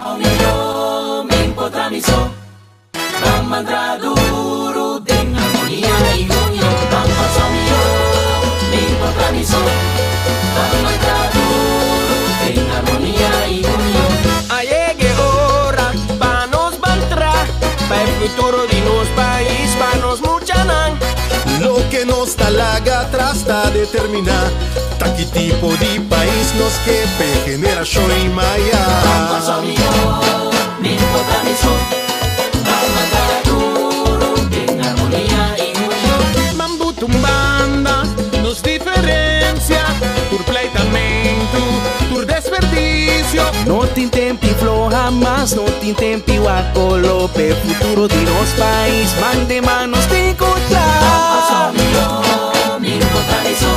Yo me importa mi so, mantra duro de armonía y unión. Vamos a mí, yo me importa mi so, mantra duro de armonía y unión. Llegue hora para nos entrar, para el futuro de nos país, para nos muchanan. Lo que nos talaga atrás está determinar. ¿Qué tipo de país nos que generación y maya? Vamos a mí, yo me importa mi so, mantra duro de armonía y unión. Bambu tumbanda nos diferencia por pleitamento, por desperdicio. No tem tempo floja, mas não tem tempo a colope. Futuro de nosso país, mande manos de encontrar. Vamos a mí, yo me importa mi so,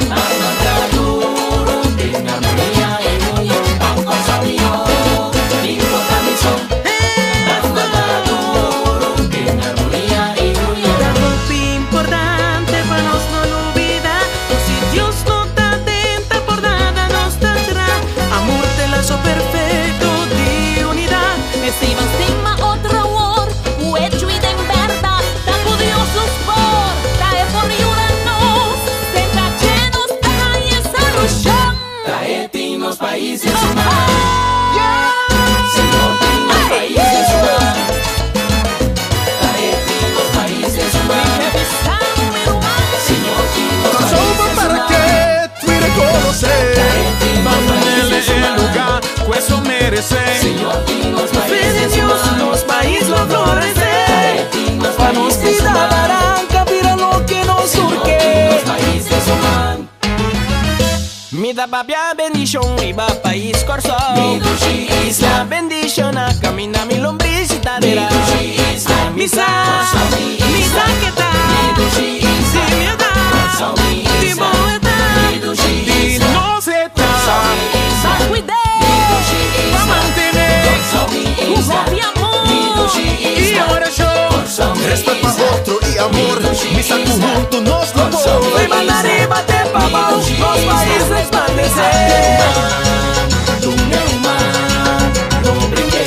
mantra duro de armonía y unión. Vamos a mí, yo me importa mi so, mantra duro de armonía y unión. Algo importante para nós não olvidar. Se Deus não está dentro, por nada nos tendrá. Amor te laço perfeito de unidade. Encima, encima, outro amor, o hecho e de verdade. Tá curioso por, tá é por ayudarnos. Sempre llenos de belleza no chão. Traete nos países humanos, Señor, en los países humanos. Traete nos países humanos, Señor, en los Soma países para humanos. que tu reconocer. Traete nos Vamos países nele humanos, lugar, que eso merece. Señor, en los Fé de países Deus, humanos. nosso país não florescer. Traete nos Para nos países vida humanos, barranca, vira lo que nos Señor, en surge. los países humanos. Me dá babia bendición, riba país corso. Mi dushi Isla bendición, a camina mi lombriz y tadera. Mi dushi Islam, Misa, Corso mi misa Islam. que tal. Mi dushi Islam, Corso mi Islam. Mi dushi Y Islam, no se Corso trata mi Islam. Cuidé, Mi dushi para Islam, mantener Corso mi o Islam. rap e amor. Mi dushi y Islam, ahora yo. Corso mi Respeto a Islam. otro y amor. Mi saco junto nos lo Corso mi pone. Arriba, Islam. arriba, te Mi papá, dushi los Islam. países resplandecer. Tu neumann, no brinque.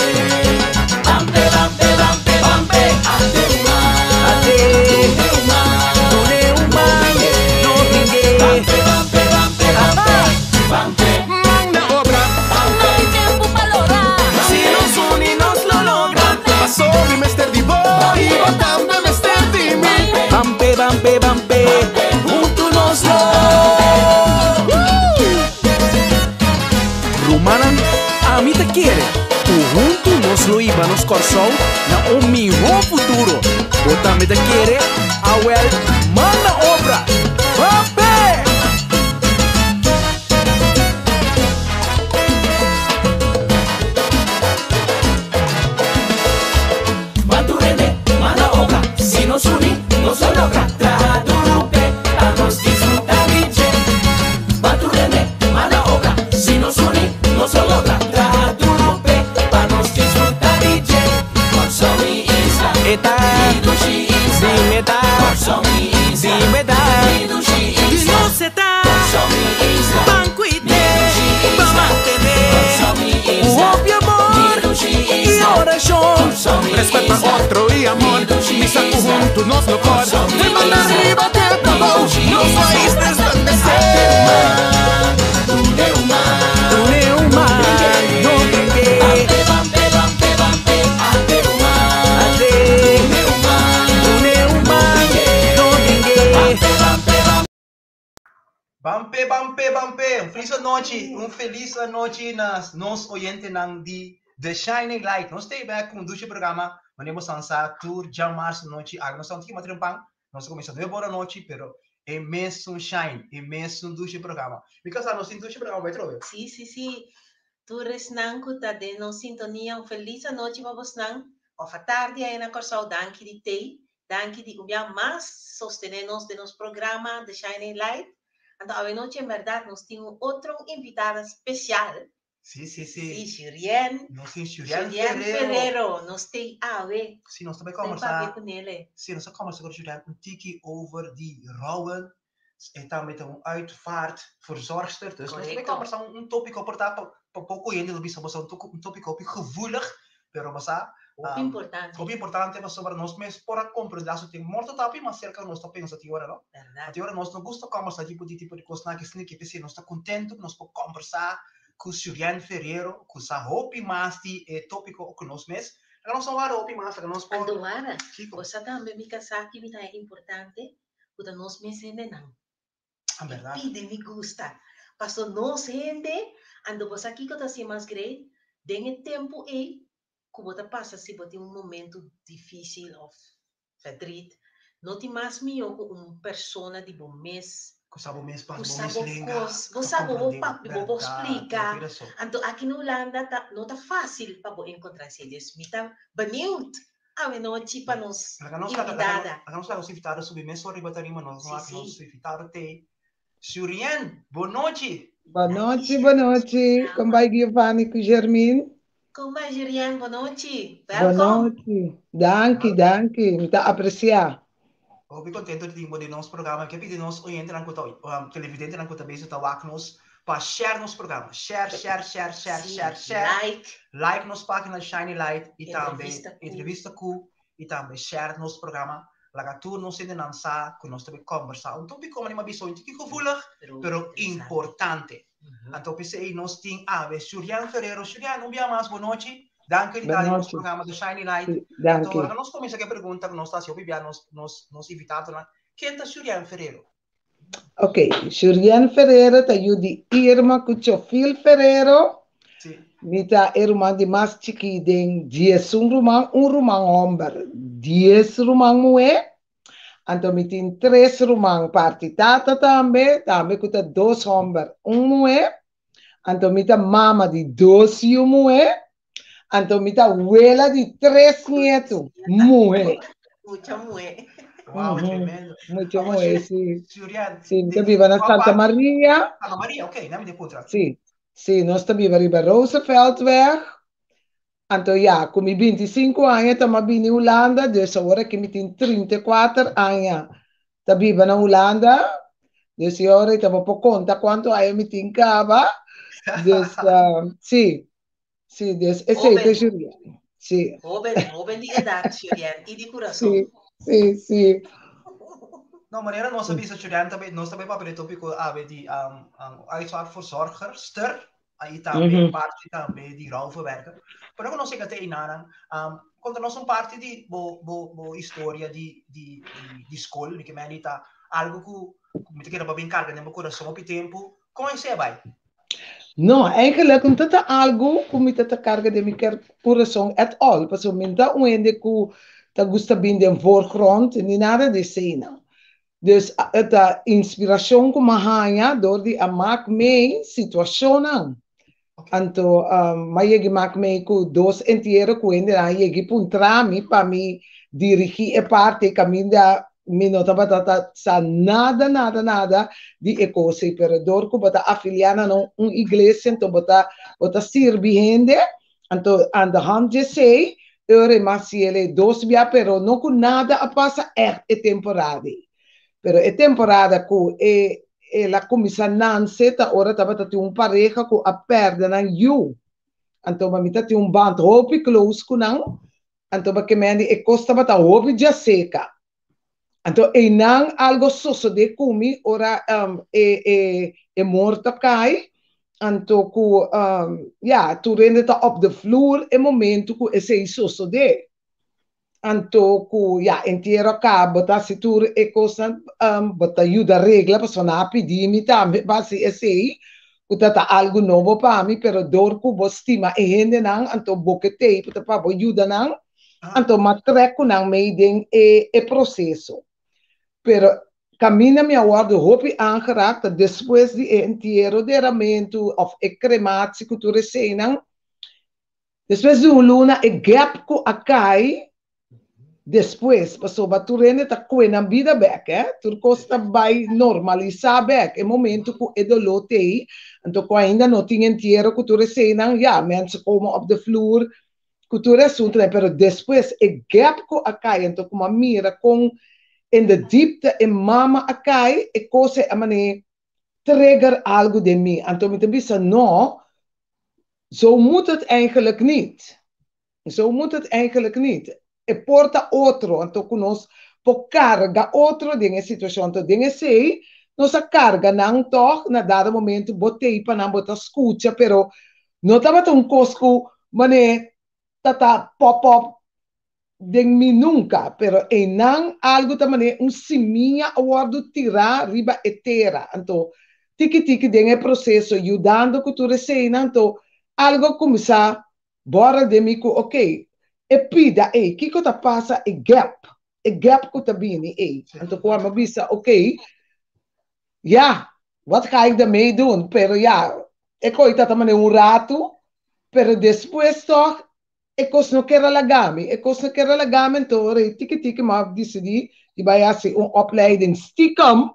Bampe, bampe, bampe, bampe, ante human. Ate, Tu neumann, no brinque. bampe, bampe, bampe, bampe, bampe. Manda obra, No hay tiempo para lograr. si nos une nos lo logra. Pasó mi Mr. D-Boy. Y botando mi Mr. D-Me. Bampe, bampe, bampe, junto nos lo. Rumanan, a mí te quiere. Tu junto nos lo iba nos corsou na o meu futuro. Botame te quiere, a well, manda obra. Bampe! Banturene, mala obra, si nos une, nos lo logra. Tradurupe, vamos disfrutar dice. Banturene, mala obra, si nos une, nos lo logra. Tradurupe, vamos disfrutar dice. Corso mi Islam, Eta, mi dushi Islam. dime ta, Corso mi Islam, dime ta. mi dushi No Islam. se tá, Corso mi Islam, banquete, va Corso mantener. mi O Islam, óbvio amor mi dushi e Islam. oração. Corso mi Respeto a Islam. otro y amor. Mi saco junto nos lo corre. Fui manda arriba, te acabou. Nos países resplandecer. Tu neumann, Tu neumann, no brinque. bampe, bampe, bampe, bampe, ante human. Ate, Neumann, tu neumann, no brinque. bampe, bampe, bampe. Bampe, bampe, bampe. Feliz noite nas nos oyentes ng di The Shining Light. Nós stay back com o programa. Manemos sansa tour jamás noite. Nós estamos aqui matrimpang. Nós começamos 9 horas da noite, pero imenso shine, imenso duche programa. Because nós temos duche programa, vai trover. Sí, sí, sí. Tu resnan kuta de no sintonia. Un feliz noche, vamos nan. Of a tarde, en a corsao, danki di te. Danki di ubia más sostenernos de nos programa The Shining Light. Então, a noite, en verdad, nos tenemos otro invitada especial. Sí, Sí, sí. Shurien. Nós temos Julian Shurien Ferreiro. Ferrero. Nos tem ave. Sim, nós também Tem conversar. papel com ele. Sim, nós conversar com Julian um tiki over die rouwen. En dan met een uitvaartverzorgster. Dus nós também Correcto. conversar tópico por tapo. pouco ainda não bisa um tópico gevoelig, pero basa Importante. Muito importante é sobre nós, mas para compreender isso tem muito tapi, mas cerca nós está pensando até agora, não? Verdade. Até agora nós não gosta de conversar tipo de coisa que se que pense nós está contente que nós podemos conversar com o Julián Ferreiro, com a Hopi Masti é tópico que nós mesmos. Agora nós vamos Hopi Masti, nós podemos. Andovara, você também me casar que é importante, porque nós me não. É verdade. Pide me gusta. Passou nós gente, ando você aqui que está assim mais grande, dengue tempo e que você passa se você tem momento difícil ou verdade, não tem mais melhor com uma pessoa de bom mês. Que sabe mês Que bom sabe mês língua. você sabe o papo, vou explicar. Então aqui na Holanda não tá fácil para encontrar eles. Me tá bonito. A noite para nós invitada. Agora nós estamos invitados sobre mês sobre bateria, nós nós invitados te Julián, boa noite. Boa noite. Como vai Giovanni com Germin? Como vai, Julián? Boa noite. Boa noite. Danke. Me tá apreciar. Eu fico contente de ter nosso programa, que pedir nós oriente na conta, televidente na conta base, tá lá nos para share nosso programa, share, like nos página Shiny Light e também entrevista com e também share nosso programa, lá que nós ainda não sabe, que nós também conversar, um tópico como uma visão que gevoelig, pero importante. Então pensei nós tem Julián Ferreiro, Julián, dia mais boa noite. Danke por nosso programa do Shiny Light. Danke. Então, agora nós começamos a pergunta que nós estamos nos invitados. Quem é Julián Ferreiro? Ok, Julián Ferreiro tá de Irma Cuchofil Ferreiro. Sim. Mita irmã de mais chiquidem, 10 rumang homem, 10 rumang mulher. Então, me tem 3 rumang parte tata também que tá 2 homens, 1 mulher. Então, me tá mama de 2 mulher. Então, me tá abuela de 3 netos, mulher. Muita mulher. Uau, tremendo. Muita mulher, sim. Julián. Sim, eu vivo na Santa Maria. Santa Maria, ok, não me contra. Sim, nós vivemos ali em Rooseveltweg. Então, com 25 anos, estamos vindo na Holanda, dus agora que me tenho 34 anos. Eu vivo na Holanda, dus agora estamos por conta quanto anos me tenho cava. Dus, sim. Sim, Deus, esse é Julián. Sim. Joven de idade, Julián, e de coração. Sim. Não, maneira nossa bisa Julián também, nós também para o tópico de uitvaartverzorgster, aí também parte também de rouwverwerker. Pero não sei que até inana, conta nós parte de bo história de escola, que me tá algo que me queira para bem carga, nem coração ao tempo, como é que vai? Não, eigenlijk não é algo que me tá carga de meu coração at all, porque eu me tá onde que tá gosta bem de voorgrond, nem nada de cena. Dus a inspiração que me ganha door de maak mee situação não. Então, mas eu maak mee com 2 inteiros quando eu puntra me para me dirigir a parte caminho me nota batata sa nada de ecosa pero dor ko bata afiliada não igreja então bata servir gente então and the hand just say ore mas ele 2 via pero não com nada a passa é temporada pero é temporada com la começa nance ta ora tá bata tem pareja com a perda na you então mamita tem band hope close com não então ba que me e costa bata hope já seca. Então, não algo sosso de comer, ora morta cai. Então, tu rende tá op de vloer, e momento que esse sosso de. Então, inteiro cabo, tá se tu e cosa, bota ajuda regla, para não pedir me também, base esse, que tá algo novo para mim, pero dor que você estima e rende não, então boquete, para ajuda não, então matreco não meio e processo. Pero caminha me aguardo hope aangeraakt depois de enterramento of crematie que tu recebem depois de luna gap que acai depois passou baturene tá coena vida back tu costa vai normalizar back momento que dolor tem então que ainda não tinha enterro que tu recebem mensen komen op de vloer que tu recebem pero depois gap que acai então como mira com in de diepte in mama akai e cose a mane trigger algo de mim então me também não Zo moet het eigenlijk niet. Zo moet het eigenlijk niet. E porta outro, então conosco por carga outro dinge situação to dinge sei, nossa carga não toch na dado momento botei para não botar escuta, pero não estava tão cosco, mané tata pop up ding mi nunca, pero e não algo também siminha awardo tirar riba etera, então tiki tiki dinge processo ajudando que tu recena, então algo começar bora de mim ok. E pida, que cosa passa e gap que tá bini, então quando bisa, ok, ja, wat ga ik daarmee doen? Pero ja, ik hoor dat maar een rato, pero después toch, ik was nog keer lagami, então, tiki tiki maar decidi, die bij een opleiding stiekem,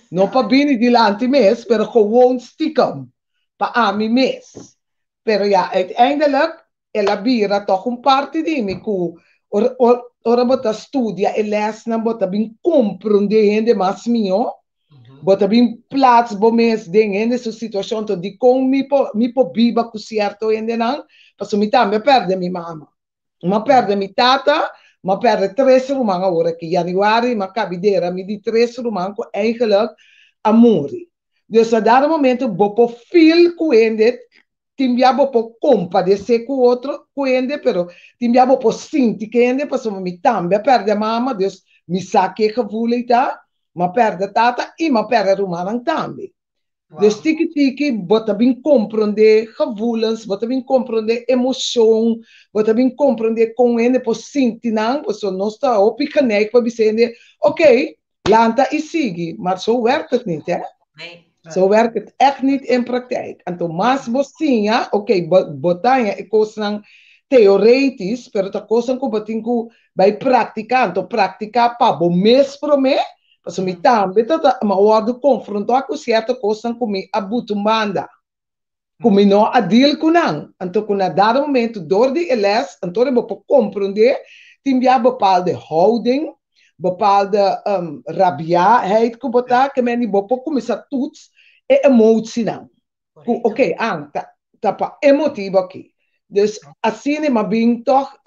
no pa bini di lanti mes, pero gewoon stiekem, pa ami mes. Pero ja, uiteindelijk, ela bira toch een parte di mi ku, ora bota studia e les na bota bin compreendendo mas mio, bota bin plaats bo mes dingen nessa situação to di com mi po biba ku certo ende nan, passo mi tambe perde mi mama, ma perde mi tata, ma perde tres rumanga ora que januari ma cabidera mi di tres rumanga ko eigenlijk amori. Dus a dado momento bo po feel ku ende timbiabo po compadecer com o outro, pero timbiabo po sinti que ende, passo mi também perde a mama, Deus me saque que vulita, ma perde tata e ma perde rumana também. Dus tiki tiki, bota bem compreender gevoelens, bota bem compreender emoção, bota bem compreender com ende po sinti não, passo nós tá op ik geneigd para dizer, ok, lanta e sigue, maar zo werkt het niet, hè? Nee. Zo werkt het echt niet in praktijk. En Tomas Bostinha, oké, botanya e kosan theoretisch, pero ta kosan ko batinku bij praktika, anto praktika pa bo mes pro me, paso mi tambe ta ma wadu confronto com certa kosan ko mi abutumbanda. Kumi no adil kunang, anto kuna dado momento door die les, anto re bo compreender, timbia bepaalde houding, bepaalde rabiaheid kubota, que men die bopo começa toets e emotie não. Oké, tapa emotivo aqui. Dus assim maar bem toch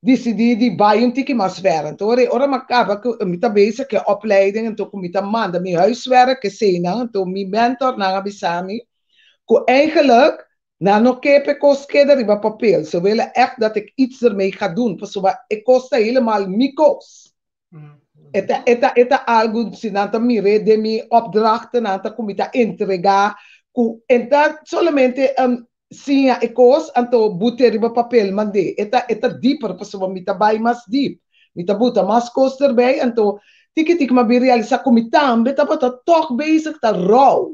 decidi die bij een tikkie maar zweren. Ora ora macaba que me tá bezig que opleiding en toch me tá manda me huiswerk que sei não, toch me mentor na bisami. Ko eigenlijk na no kepe koskeda riba papel. Ze willen echt dat ik iets ermee ga doen. Pasoba ik kosta helemaal mikos. Eta algo sinanta mire de mi opdrachten nanta comita entregar. En dat solamente sinha ekos anto bute riba papel mande. Eta dieper pasoba mita bay mas deep. Mita buta mas koster bij anto tik ma bi realiza comita beta bata toch bezig ta raw.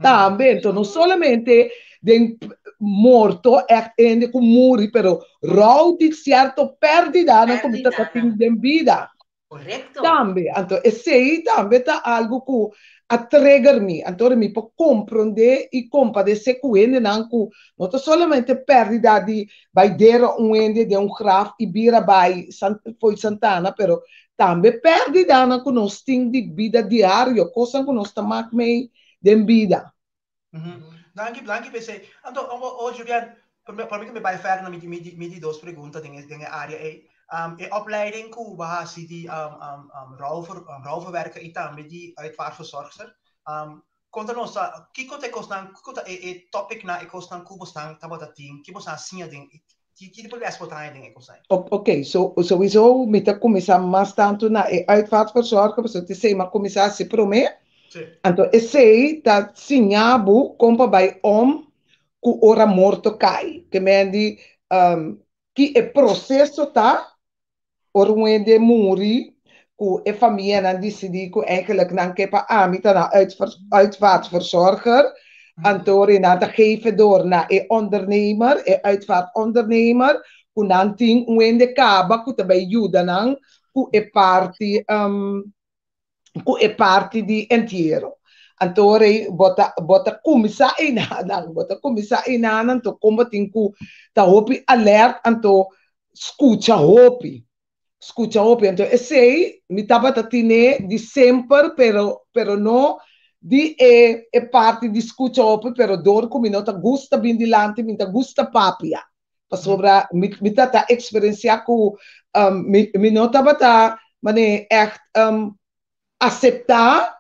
Também, então não solamente de morto, ainda com muri, pero raw de certo perdida na comida que tem de vida. Correcto. Também, então esse aí também tá algo que a trigger me, então me pode compreender e compadecer com ele não com não solamente perdida de vai der ende de graf e bira vai foi Santana, pero também perdida na com nós tem de vida diária, coisa que nós também meio de vida. Danke, PC. Então, Julian, para mim que me vai fazer me duas perguntas em área é opleiding que bahas die rouwverwerker e também de uitvaartverzorgster. Conta nos, que conta é topic na ekostan kubostan tabata team, que você assim que depois vai botar em ekostan. Ok, sowieso met começar mais tanto na uitvaartverzorger, você te sei, mas começar se promet. Então, esse dat sinhabu compa bij ku ora morto cai. Que mendi que é processo tá orwende muri ku e família dan decidi ku eigenlijk nan kepa amita na uitvaartverzorger. Antori na te geven door na e ondernemer, e uitvaartondernemer, ku nan ting wende kaba ku te bij juda nan ku e parte di entiero. Antore bota kumisa inanan to combating ku ta hopi alert anto escucha hopi anto sei mi taba tatine di sempre pero no di è parte di scuccia op, però door come nota gusta bindilante, mi gusta papia. Pasobra, mi tata experiencia ku, mi nota bata, mane echt acceptar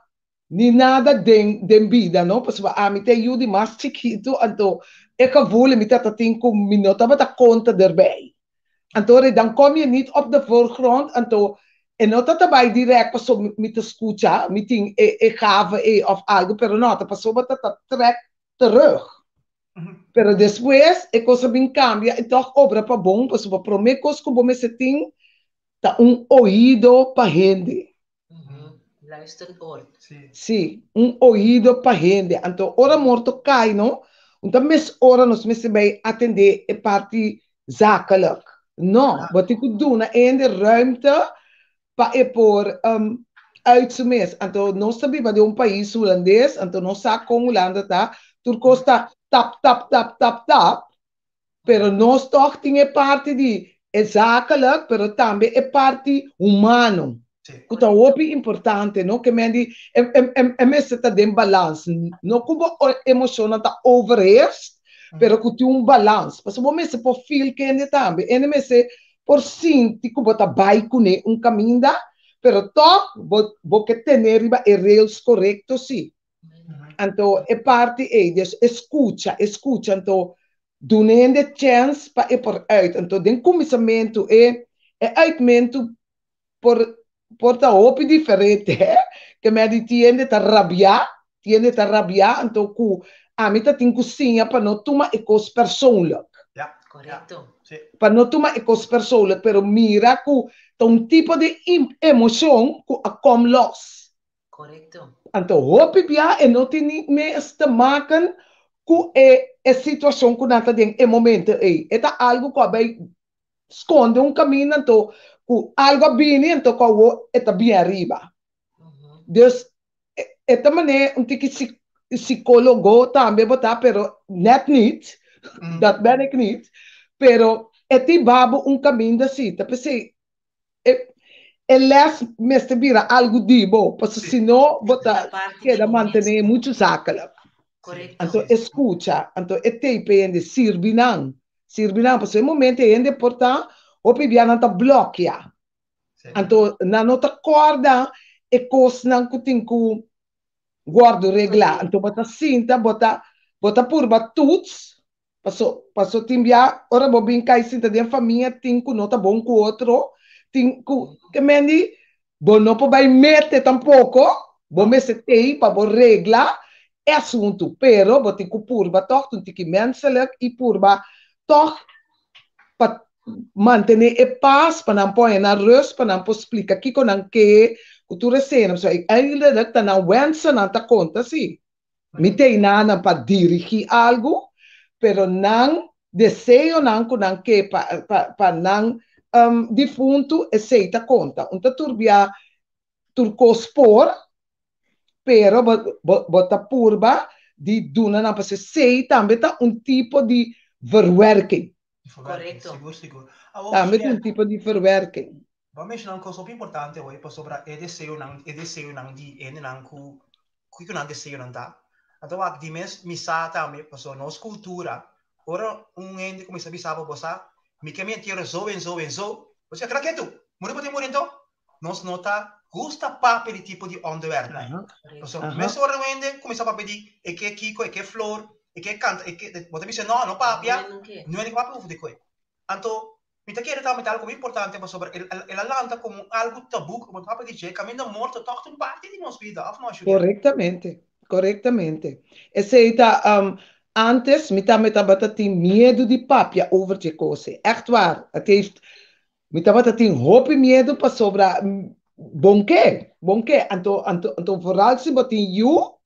ni nada den vida, no? Pasobra, mi te yudi mas chiquito, anto, ik voel mi tata tinku, mi nota bata conta erbij. Anto, dan kom je niet op de voorgrond, anto, en no tata bij direct paso met de escucha, meeting gave of algo, pero no, te paso tata trek terug. Pero después, e cosa bien cambia, e toch obra pa bom, paso pa promecos como me seting, ta oído pa gente. Luisterend oor. Sí, oído pa gente. Anto, ora morto cai, no? Então, mes ora nos mes bij atender e parte zakelijk. No, wat ik doe, na de ruimte, pa e por uit zijn mes. Anto, non sabiva de país holandês, anto non sa como Holanda tá, turco está tap, tap, tap, tap, tap, pero nós toch tinha parte de zakelijk, pero também é parte humano. Kuta opi importante, no? Que mendi, messe tá de balance. No como emoção tá overheerst, pero kuti balance. Mas o messe por feel que ende também. Ende messe por sim, tico bota baikune caminho, pero toch bo que tener riba e rails correcto sì. Anto é parte des escucha, anto donende chance pa e por uit. Anto den comissamento e uitmento por ta opi diferente, que me tiende ta rabiar, então ku mi ta tin cozinha para não tomar ecos persoonlijk. Ja, Correcto. sí. Para não tomar ecos persoonlijk, pero mira ku un tipo de emoção ku kom los. Correcto. Então opi bia e não tem niet meer te maken ku situação ku nata den momento eta algo ku abai esconde caminho então algo bem, então está bem arriba. Dus, esta maneira, tiki psicólogo também botar, pero net niet, dat ben ik niet, pero eti babo caminho assim, tá pensei, les meste vira algo dibo, porque senão botar, queda manter muito zakelijk. Correcto. Então, escucha, então, eti pende sirbinan, porque no momento ainda portar, o pibiana tá bloqueia. Então, na nota corda, e cos não que guardo regla. Então, bota cinta, bota purba tuts, passou timbia, ora bobin cai cinta de família, tinco nota bom com outro, tinco, que mendi, bom não pode meter tampouco, bom me se tei, para bom regla, é assunto, pero, botico purba, toch, tu tiki menselijk, e purba, toch, para mantenere e paz, para não pôr na rust, para não explicar aqui com não que tu recebe, so eigenlijk tá na wensen não tá conta sim. Me tem nada para dirigir algo, pero não desejo não com não que para não defunto aceita conta. Então turbia turco spor, pero bota purba de duna não para se sei também tá tipo de verwerking. Correcto. Sicuro. Também tipo de verwerking. Vamos mencionar uma coisa importante hoje, para sobre o desejo não de não que não desejo não tá. Então aqui mes misa também para sobre nossa cultura. Ora ende começa a bisar para você, me que me entendo zo. Você acredita que tu? Muito bem então. Nós nota gusta papel de tipo de onderwerp. Então, mes ora ende começa a pedir e que Kiko, e que Flor, e que canta, e que você me diz não papia, não é nem papel de coisa. Então mi te quiere también algo muy importante sobre el Atlanta como algo tabú, como tu dice, camino muerto, toch een parte de nuestra vida, of no? Correctamente. Antes, me tinha medo de papia over de coisa. Echt waar. Het heeft, me tinha hoop medo para sobre bonke. Então, vooral se botin you,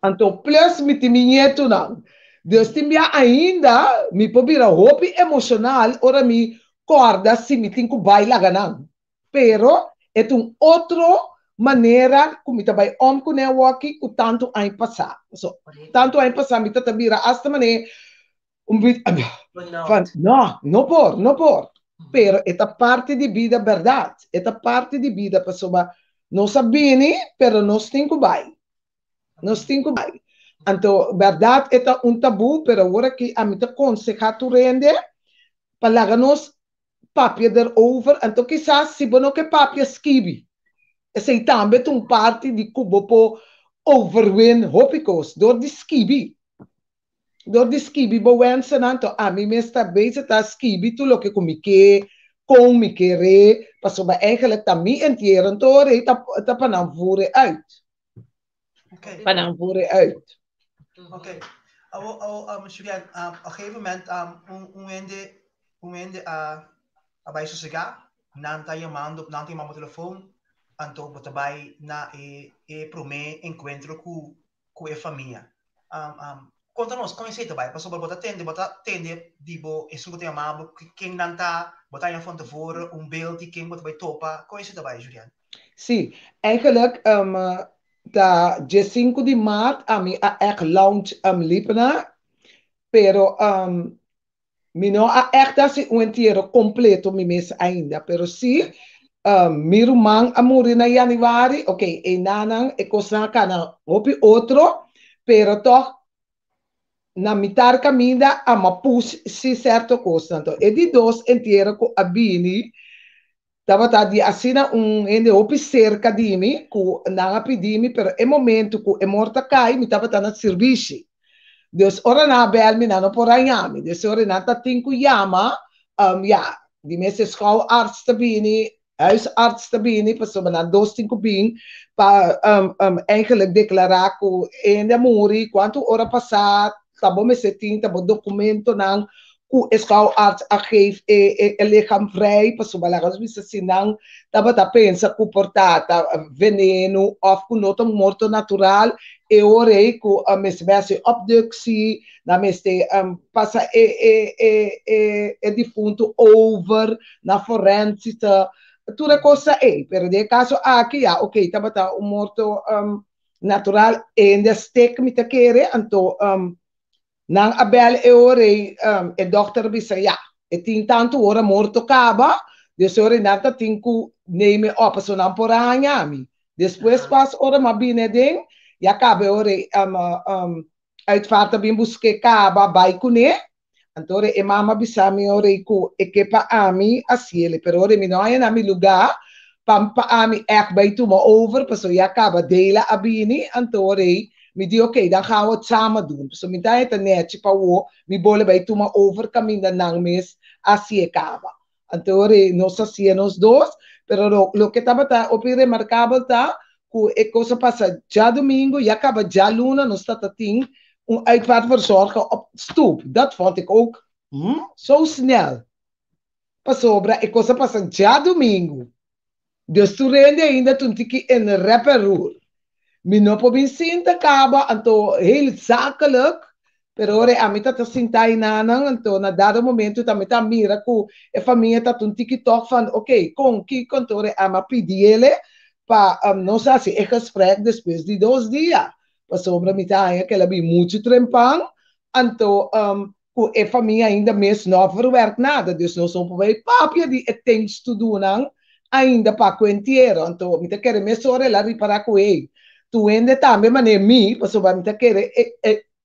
então, plus me tinha medo não. Dus tinha ainda, me pobira hoop emocional, ora me corda se me tinha que bailar ganhando. Pero, é outro maneira como está bem com o aqui o tanto ano passar. So, tanto ano passar, me tá vira hasta maneira bit não por. Pero esta parte de vida verdade, esta parte de vida pessoa não sabia, pero nós tem que bem. Nos tenho que então, verdade, é um tabu, pero agora que a mim te aconselha tu rende, para nos papia erover, então quizás se você não quer papia esquive. Essa aí também é uma parte de cubo por overwin hopicos, door de skibi. Door de skibi, bo wensen então, a mim está bezig tá skibi, tu lo que comique, com me querer, passo ba eigenlijk também enteren, então, tá para não voeren uit. Oké. Para não voeren uit. Oké. Julian, op een gegeven moment, um ende bij zo zeggen, nanta je man op nanta je man op telefoon, en toch wat erbij na prome encuentro com a família. Conta-nos, como é que vai? Passou por atende, digo, é só que amado, quem nanta, botar em frente voor, beeld die quem vai topa, como é que vai, Julian? Sim, eigenlijk, da dia 5 de maart, a mim a echt lounge liep na, pero mi não a echt assim inteiro completo mi mês ainda, pero sim, mi rumang amuri na januari, ok, e nanang e cosa kana opi outro, pero toch na mitar caminda a ma pus si certo coisa, então, e de dois inteiro com a bini, tava tá de assina ende opi cerca di mi, ku nanga pedimi, pero é momento ku é morta cai, mi tava tá na serviço. Dus ora na bel mi nano por anyami. Dus ora na ta tinku yama, ja, die mensen schouwarts te bini, huisarts te bini, pas na dos tinku bing, pa eigenlijk declarar ku ende muri, quanto ora passat, tabo me setin, tabo documento nang ku schouwarts geef e lichaam vrij, pas balagas bisa sinang, taba ta pensa ku portata veneno of ku noto morto natural, e orei ku mesbesse obductie, na meste passa defunto over na forensita, tudo coisa per de caso aqui ja, ok, taba ta morto natural e de stek mi te kere, anto nang abel e orei e dokter bisa ja, e tin tanto ora morto caba, dus ora nata tinku neme op, so nan poranyami. Depois pas ora ma bine ding, ja cabe ore uitvaarten bin busque caba vai cune, antore e mama bisami ore ku e che pa ami asiele, per ore mi noia na mi lugar, pam pa ami echt bij toe me over, paso ja caba dela abini, antore mi di oké, dan gaan we het samen doen. So mi dai het netje pa wo, mi bole bij toe me over caminda nang mes asie caba. Antore nos asie nos dos, pero lo que taba ta opi remarcable ta, e cosa passa già domingo, ja acaba già luna, non sta ting, uitvaartverzorger op stoep. Dat vond ik ook zo snel. Pasobra, e cosa passa già domingo. Dus tu rende ainda tu tiki in rapperroer. Mi no po bin sinta kaba, anto heel zakelijk, pero ore a mita ta sinta inanang, anto na dado momento ta mita mira ku e família ta tu tiki toch van, oké, kon ki kontore ama pidiele, pa não sei se é gesprek depois de 2 dias. Pa sombra me tá que ela bi muito trempang, anto ku e família ainda mês não verwerkt nada, dus não são por papia de things to do nang ainda pa quentiero, anto me tá querer me sore la riparar ku e. Tu ende também mané mi, pa sombra me tá querer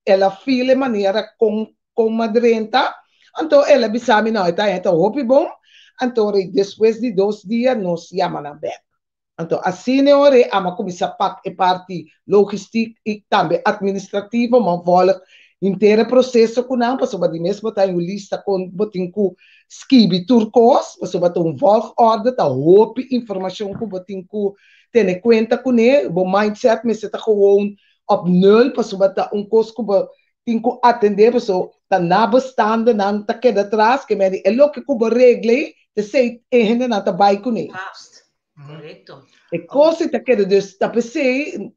ela file maneira com madrenta, anto ela bisami não, tá então hopi bom, anto depois de 2 dias nos chama na back. Então, assim é hora a comissão PAC e parte logística e também administrativa, mas volta inteiro processo com não, para de mesmo botar em lista com botin com skibi turcos, para um volgorde, tá hope informação com botin com ter conta com ele, o mindset me está gewoon op nul, para botar costo com botin com atender, para tá na bestande não tá queda atrás, que me é lo que com regle, de sei ainda não tá vai com ele. Correto. E cosa te quero dus da PC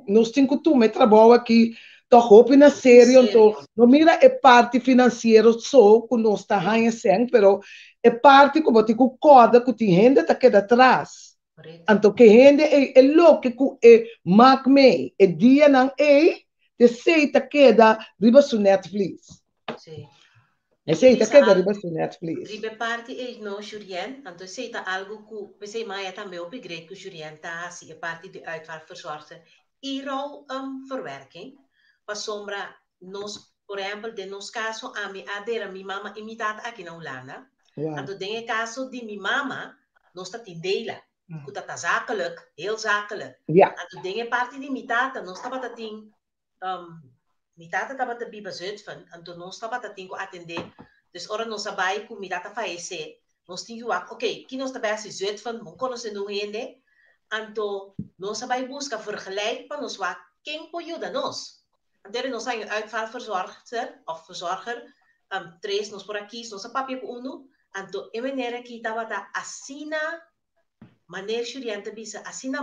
nos cinco tu me trabalho aqui tô hope na sério então não mira é parte financeiro só que nós está ganhando sem pero é parte como te corda que tem gente tá queda atrás então que gente é louco que é mac me é dia não é de sei tá queda riba su Netflix sim. Sei tá queda riba su Netflix riba parte é no Jurien então sei tá algo que você mais também o pigreto que Jurien tá assim é parte de uitvaartverzorging iro verwerking. Pa sombra nos, por ejemplo, de nos caso a mi adera mi mama imitada aqui na Holanda. Wow. En toen het caso die mi mama nos staat in delen. Dat is zakelijk, heel zakelijk. Ja. En toen dingen party die mi tata nos staat dat ding mi tata taba te biba Zutphen en toen nos staat dat ding ko atende. Dus ora nos abai ku mi tata faese. Nos tinha wak, oké, que nos trabalha se Zutphen, não conhece no rende. Então, nós vai buscar vergelijk para nos wak, quem pode ajudar nós. Então, nós zijn uitvaartverzorger of verzorger, tres nos por aqui, nos papier por uno. Então, em maneira que estava a assina, maneira studenten bisa, assina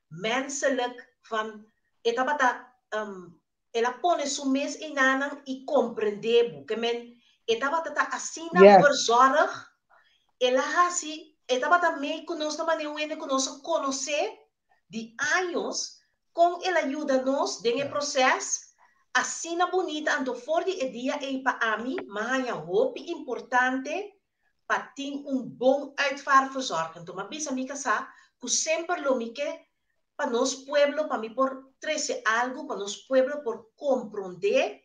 menselijk van, estava ela põe su mes in nanan e compreender, que men, estava a assina verzorg, ela hasi, estava também conosco, maneira que nós conhecer de anos, com ela ajuda nos nesse processo, assina bonita, então for die dia e para mim, mas é hoop importante para ter bom uitvaartverzorging. Então, mas bisa mica sa, que sempre lo mique para nos pueblo, para mim por trazer algo para nos pueblo por compreender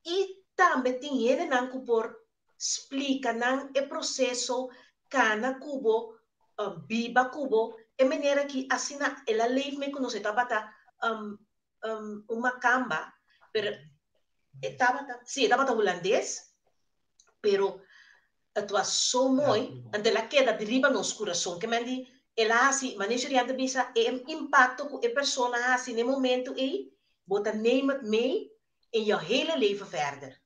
e também tem nanco por explicar nan o processo cana cubo, biba cubo, de maneira que assina ela leef me que nos estava uma camba. Pero estaba holandês, pero tua so mooi, ante la queda deriva nos coração, que mandi ela assim, maneira de bisa impacto com a pessoa assim no momento e bota neem het mee in je hele leven verder.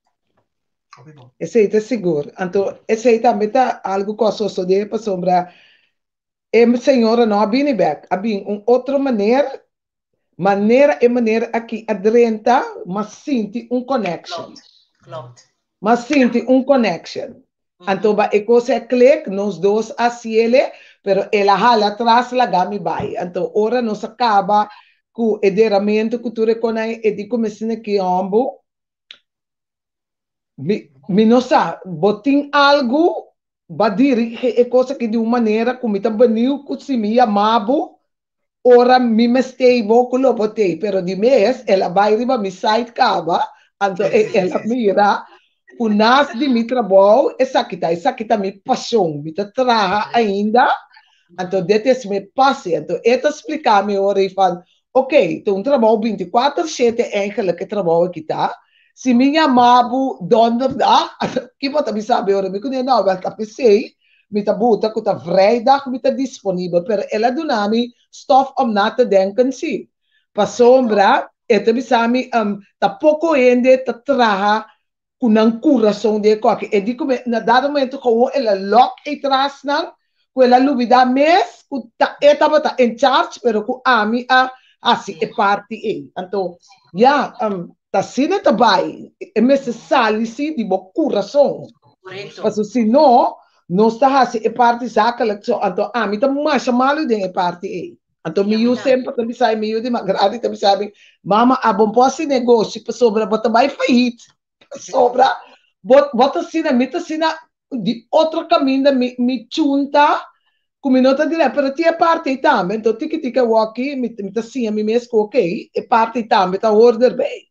Esse é seguro. Então, esse aí também tá algo que eu sou de para sombra. Senhora não abine back, abine outra maneira e maneira aqui adrenta, mas sente connection. Klopt. Mas sente connection. Então, a coisa é clique, nós dois assim ele, pero ela hala atrás, la gami vai. Então, ora nós acaba com o ederamento que tu reconhece e de começar que ambo. Mi não sabe, botin algo, badir é coisa que de uma maneira como está baniu, que se me amabo. Ora mi mestei boco lo botei, pero di mes ela vai riba mi site cava, então ela mira o nas de mi trabalho, essa kita mi paixão, mi ta traha ainda, então detes me passe, então eta explicar me ora e fala, ok, então trabalho 24/7 eigenlijk trabalho aqui tá, se minha amabo donderdag, que bota me sabe ora, me conhece não, vai tapecei. Met de boete, ik heb vrijdag met de disponibel, pero ela donami stof om na te denken si. Pa sombra, ete bisami ta poco ende ta traha kunang coração de coque. E di come na dado momento ko ela lock e tras nang, ko ela lubida mes, ku ta eta bata in charge, pero ku ami asi e party e. Anto, ja, ta sine ta bai, e messe sali si di bo coração. Correcto. Paso si no, não está assim, é parte zakelijk zo. Então, me tá mais chamado de parte aí. Então, me sempre também sai meio de magrade, também sabe, mama, a bom posse negócio, para sobra, bota mais feito, sobra, bota assim, mita assim, de outro caminho, me junta, como não tá direto, para ti é parte aí também. Então, tica walkie, me assim, me mesmo, ok, é parte aí também, tá order bem.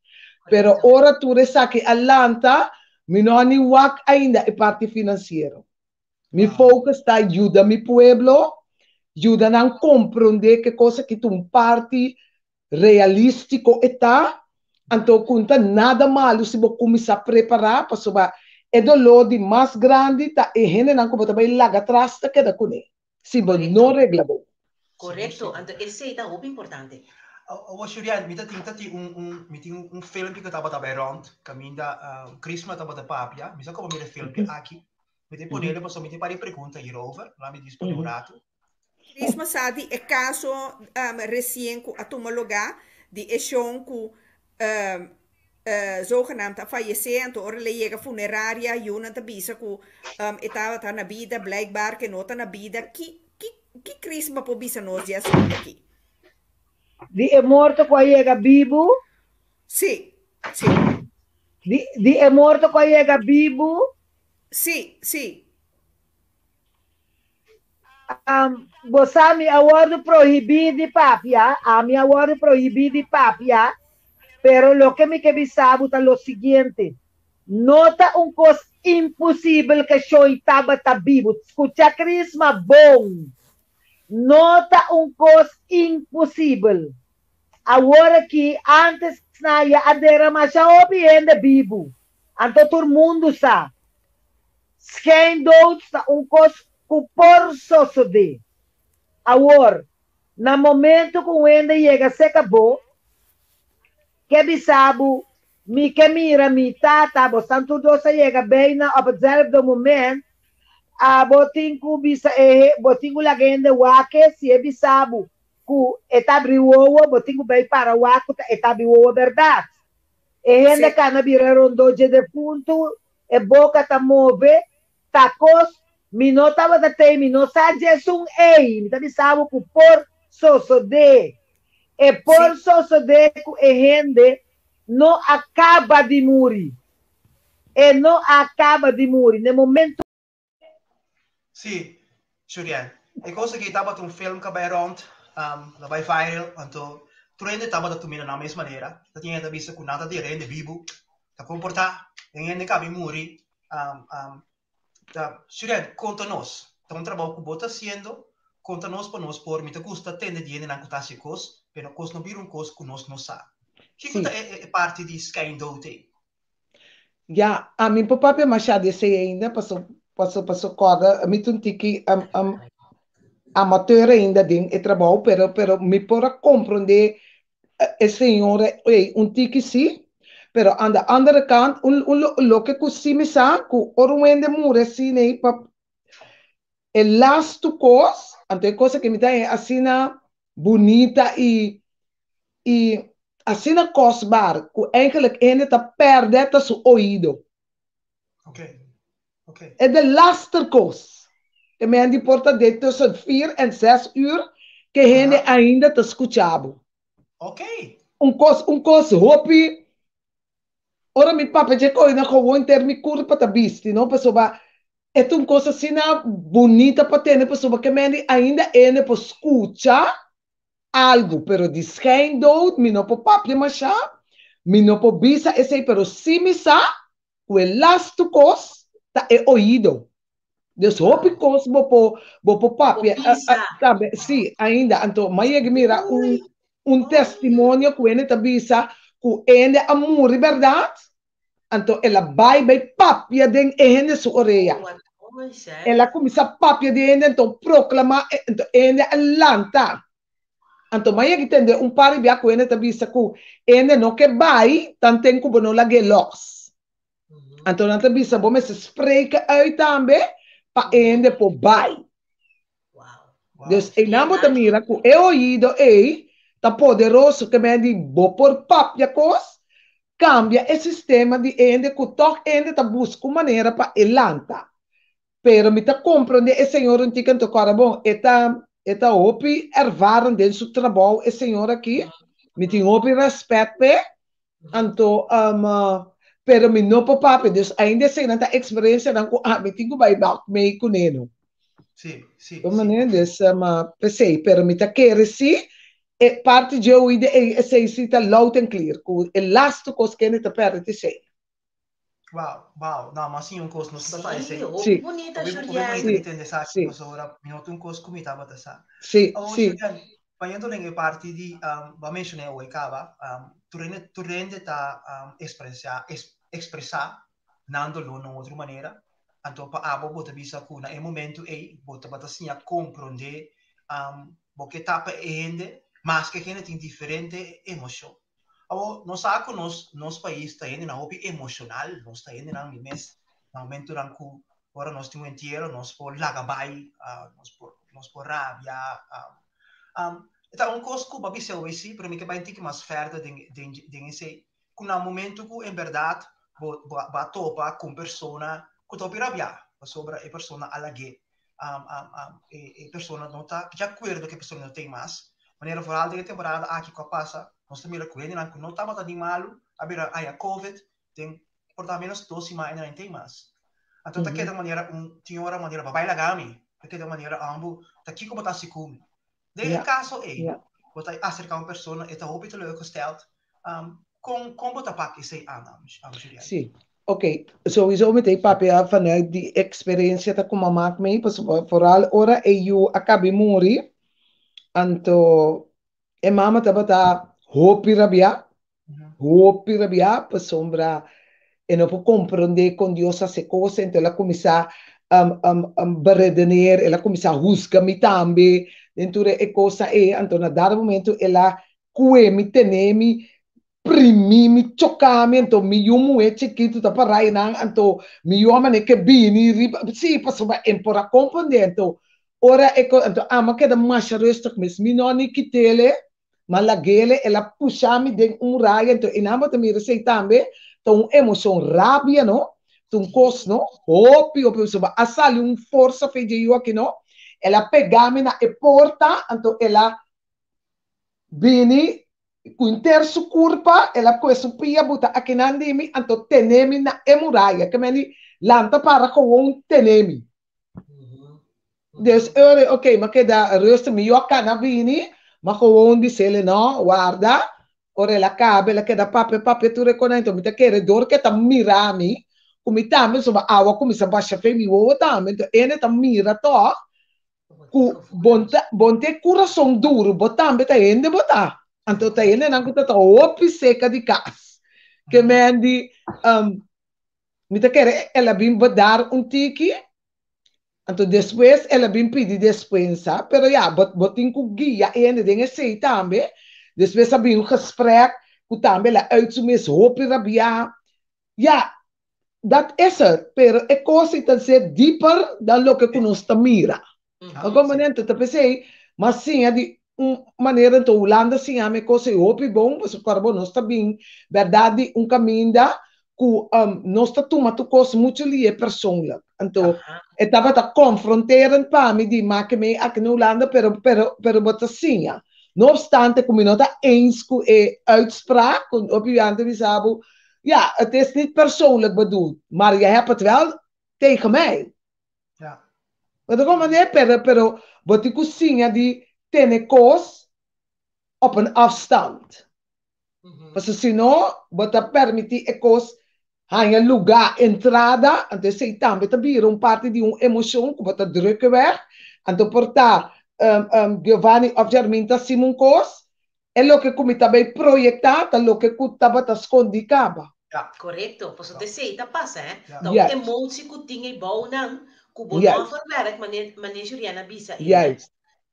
Pero, ora tu resa que Atlanta, me não ni wak ainda, é parte financeira. Mi focus está ajuda mi pueblo, ajuda a compreender que coisa que um parte realístico está, então conta nada malo se você começar a preparar para sobar é dolor de mais grande tá e gente não como também lá atrás tá queda com ele, se você não regla bom. Correto, então esse é muito importante. O Julian, me tem filme que estava também rond, caminho Christmas estava da papia, me só como me filme aqui. Me ponele, mas somente para pergunta hierover, lá me diz por um rato. Christmas sabe é caso recém com a tomologa de eshon com zogenaamd falecendo or lege funeraria juna te bisa com etava tá na vida blijkbaar que nota na vida que Christmas po bisa nós já aqui. Di é morto com a iega vivo? Sim. Di é morto com a iega vivo? Sì. Você me awardo proibido de papia, a mi awardo proibido de papia, pero lo que me que sabe é lo seguinte, nota coisa impossível que eu estava vivo. Escucha Crisma bom. Nota coisa impossível. Agora que antes na ia adera mas já obiende vivo. Então todo mundo sabe. Geen dood está coisa que por suceder. Agora, no momento que o ende chega se acabou, que bisabu, que mira, mi tata, bostan tudo se chega bem na hetzelfde momento, a botingu bisa botingu lagende wake, se é bisabu, ku etabriwowo, botingu bem para wake, etabriwowo verdade. E gente cana vira rondoje de ponto, e boca ta move, tacos, minota bata te, minota jesum ei, mi tabi sabu ku por sosode. E por sosode ku e gente não acaba de morrer. E não acaba de morrer. No momento. Sim, Julian. É coisa que estava um filme que vai rond, vai viral, então tu ainda estava da tumina na mesma maneira. Tu tinha visto que nada de rende vivo, tá comportar, ninguém cabe morrer. Julian, conta-nos. Então, trabalho que você está fazendo, conta-nos para nós, por mim, te custa tender dinheiro na contação cos, pero cos não viram cos que nós não sabe. Que é parte de Sky Dote? Ja, a mim papai machado esse ainda passou corda, me tunti que amateur ainda din e trabalho, pero me pora compreender e senhora, tiki sim, pero aan de andere kant, lo que così sa, que orwende mure assim, né, pa el last cos, ante coisa que me dá assim bonita e assim kostbaar, que eigenlijk ainda tá perdendo seu ouvido. Ok. É de laatste koos. E men die porta de tussen 4 en 6 uur, que gente ainda te escuchava. Ok. Koos hopi. Ora mi papa je coina gewoon ter mi curva ta bisti, no? Pessoa, é coisa assim bonita para ter, pessoa que men ainda ene po escucha algo, pero di schijn dood, mi no po papi masha, mi no po bisa esse, pero si mi sa, o laatste koos, ta é ouído. Dus hoop ik koos bopo papi. Sim, ainda. Então, mas mira testemunho que ele tabisa que ele amor, verdade? Então, ela vai papi den ele sua orelha. Ela começa papi de ele, então proclama, então ele lanta. Então, mas entende par de que ele tabisa que ele não que vai, tanto tempo que não lage los. Então, não tabisa, bom, se spreken uit também. Pa ende po bai. Dus e namo ta mira ku e ouído ta poderoso que me di bo por papia cos cambia o sistema de ende ku toch ende ta busca maneira pa elanta. Pero mi ta comprende e senhor un tiken to carabon eta opi ervaren den su trabalho e senhor aqui mi tin opi respeito pe anto pero mi no po papi, dus ainda sem nanta experiência não me tinha vai back me com ele. Sim. Mané, dus pensei, pero mi ta querer sim, e parte de eu ide e sei cita loud and clear, com o last coisa que ele tá perto de sei. Wow. Não, mas sim coisa não está faz sei. Sim. Bonita Juliana. Bonita entender sabe, mas ora minuto coisa como estava tá sabe. Sim. Juliana, panhando nem parte de ba mencionei o acaba, tu rende tá expressar nando lo na outra maneira. Então pa abo bota bisa ku na momento bota assim a compreender porque tapa ende, mas que tem diferente emoção. Nós sabe que nos país está indo na hobby emocional, nós está indo na mes na momento na ku agora nós temos inteiro, nós por lagabai, nós por rabia, então coisa que babi se ouve para mim que vai ter que mais ferda de esse que no momento que em verdade va topa com persona que topi rabia sobre a persona alague e persona não está de acordo que a pessoa não tem mais maneira for alta temporada aqui que passa nós também que ele não estava de malo a ver a covid tem por menos 2 semanas não tem mais então daquela maneira tinha uma maneira vai lagami daquela maneira ambos tá aqui como tá se come. De Ja, caso ja. wat hij acercar uma pessoa e tá roupa teleurgesteld, com botar pak is hij aan Julian. Sim. Oké, sowieso meteen papia vanuit die experiência dat kuma maak mee, vooral ora e you akabi muri, anto e mama tabata hopi rabia, pa sombra e não può comprender con Dios se cose, então ela começa beredeneer, ela começa a juzgar-me também, então é coisa então na dado momento ela me tenemi primi chocami, então mi yumu é chiquito tá para aí não, então mi homem é que bini riba, sim, passou para empora compreender, então ora então ama que da mais rustig mis mi não ni kitele, mas la gele ela puxa-me de raia, então inama também receita também, então emoção rabia, não? Então cos, não? Hopi, soba, asali força feide eu aqui, não? Ela pegava na porta, então ela vini com interso curpa, ela com essa pia buta aqui na ndimi, então tenemi na emuraia, que meni lanta para com tenemi. Dus ok, mas que da rust mi eu cana vini, mas com disse ele não, guarda. Ora ela cabe, ela quer dar pape tu reconhece, então me tá querendo dor que tá mirami, como tá, mas sobre água como se baixa femi o tá, então ele tá mira to, ku bonte coração duro, botar, beta ende botar, então tá ele não que tá opi seca de cas, que mendi, me tá querendo, ela vem dar tiki, então depois ela vem pedir despensa, pero ja, botin ku guia, ene dingen sei também. Depois hebben we een gesprek, hoe também la uitzoemen, hoop je rabia. Ja, dat is het. Pero é coisa que ser dieper dan lo que conosco mira. Algum momento te pensei, mas sim, é de maneira então Holanda sim, é uma coisa hoop bom, mas o carbono está bem, verdade, caminho da que nós está tomando coisa muito ali é persoonlijk. Então, estava tá confronteren para me de maak me aqui na Holanda, pero bota sim, ja. No obstante, como não está eens com a uitspraak, op je aan te zeggen, ja, het is niet persoonlijk bedoeld, maar je hebt het wel tegen mij. Ja. Maar dan kom je pero wat ik zie, die tiene cos op een afstand. Porque senão, bota permitir e cos hanya lugar entrada, então sei também também parte de emoção que bota drukken weg, então portar Giovanni Obserminta Simon Kos, é o que como também projetado, é o que estava escondido. Correto, posso te sei, tá passa, Então, emotie que tinha bom não, que bom não verwerk, meneer Juliana Bisa.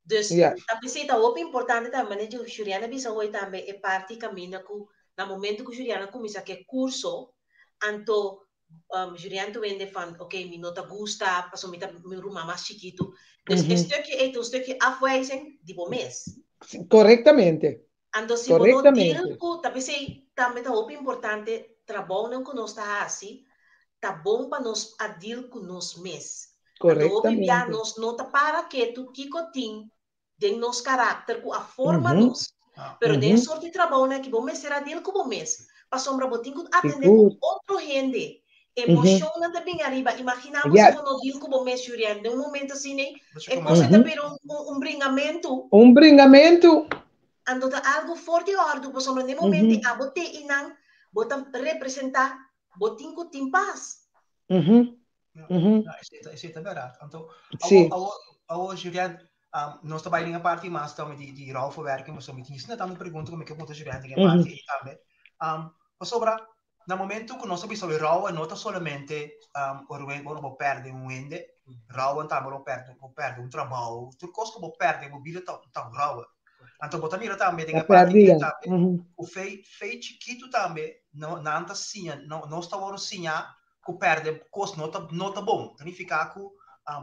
Dus, tá pensei, tá muito importante também, meneer Juliana Bisa hoje também é parte caminho que, no momento que Juliana começa que curso, anto Juliana tu vende van, ok, mi nota gusta, passo mi rumah mais chiquito. Dus een stukje afwijzing, die bom mês. Correctamente. Ando se bono deal ku, tapi sei também tá muito importante, trabalho com nós tá assim, tá bom para nós a deal com nós mês. Correctamente. Ando nós nota para que tu kiko ting, den nos caráter ku a forma nós. Pero den sorte de trabalho que bom mês será deal com bom mês. Pa sombra botin ku atender com outro gente. Emociona também arriba. Imaginamos se não deal com bom mês, Juliana, de momento assim, né? É coisa também bringamento. Bringamento. Ando da algo forte ordo, pois no momento a bote inang botam representar botin ku timpas. Isso é verdade. Então, a Juliana, nós trabalhamos em parte mais também de raw verwerking, mas também isso não também pergunta como é que muita Juliana tem parte e também. Sobre no momento que nós sabemos sobre raw, não está somente o perde wende, raw também o perde trabalho, tudo coisa que o perde, o vida tão raw. Então, botar mira também tem a parte que também o feito chiquito também não anda assim, não está bom assim, que perde coisa não tá bom, significa que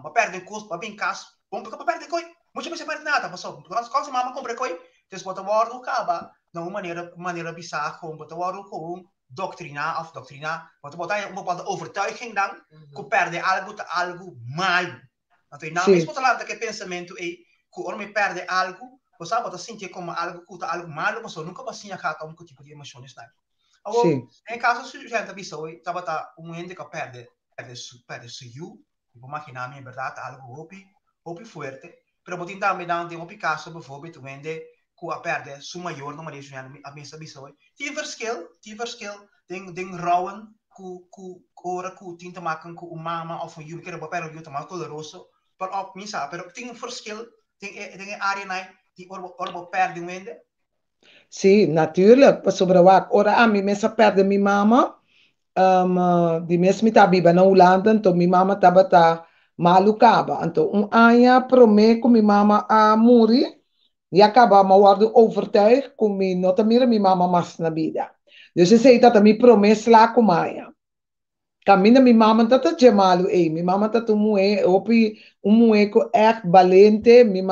para perder coisa, para bem caso, bom porque para perder coisa, muitas vezes perde nada, passou, quando mama compra coisa, então botar o acaba de uma maneira bizarra, como botar com doutrina, botar uma bepaalde overtuiging dan, que perde algo mal. Então, não mesmo falando que pensamento é que o homem perde algo. Você pode sentir como algo malo, mas nunca vai sentir um tipo de emoções, né? Agora, em caso de gente pessoa, estava ente que perde seu, vou imaginar, é verdade, algo hobby, opi fuerte, pero botin também dan tem opi caso bijvoorbeeld wende ku a perde su maior no manejo a mesa bisoi. Die verschil den rouwen ku ora ku tin te maken ku mama of een kere bepero ju te maken doloroso, per op misa, pero tem verschil den area nai die orbo perde wende. Sim, natuurlijk. Pas sobre wak. Ora a mi mesa perde mi mama. Di mes mi tabiba na Holanda, então mi mama taba ta malucaba. Então anja prome com mi mama a muri. E acaba ma worden overtuigd com mi nota mira mi mama mas na vida. Dus ze zei dat mi promes la com anja. Camina mi mama tata gemalu mi mama tata mue opi mue ko echt valente. Mi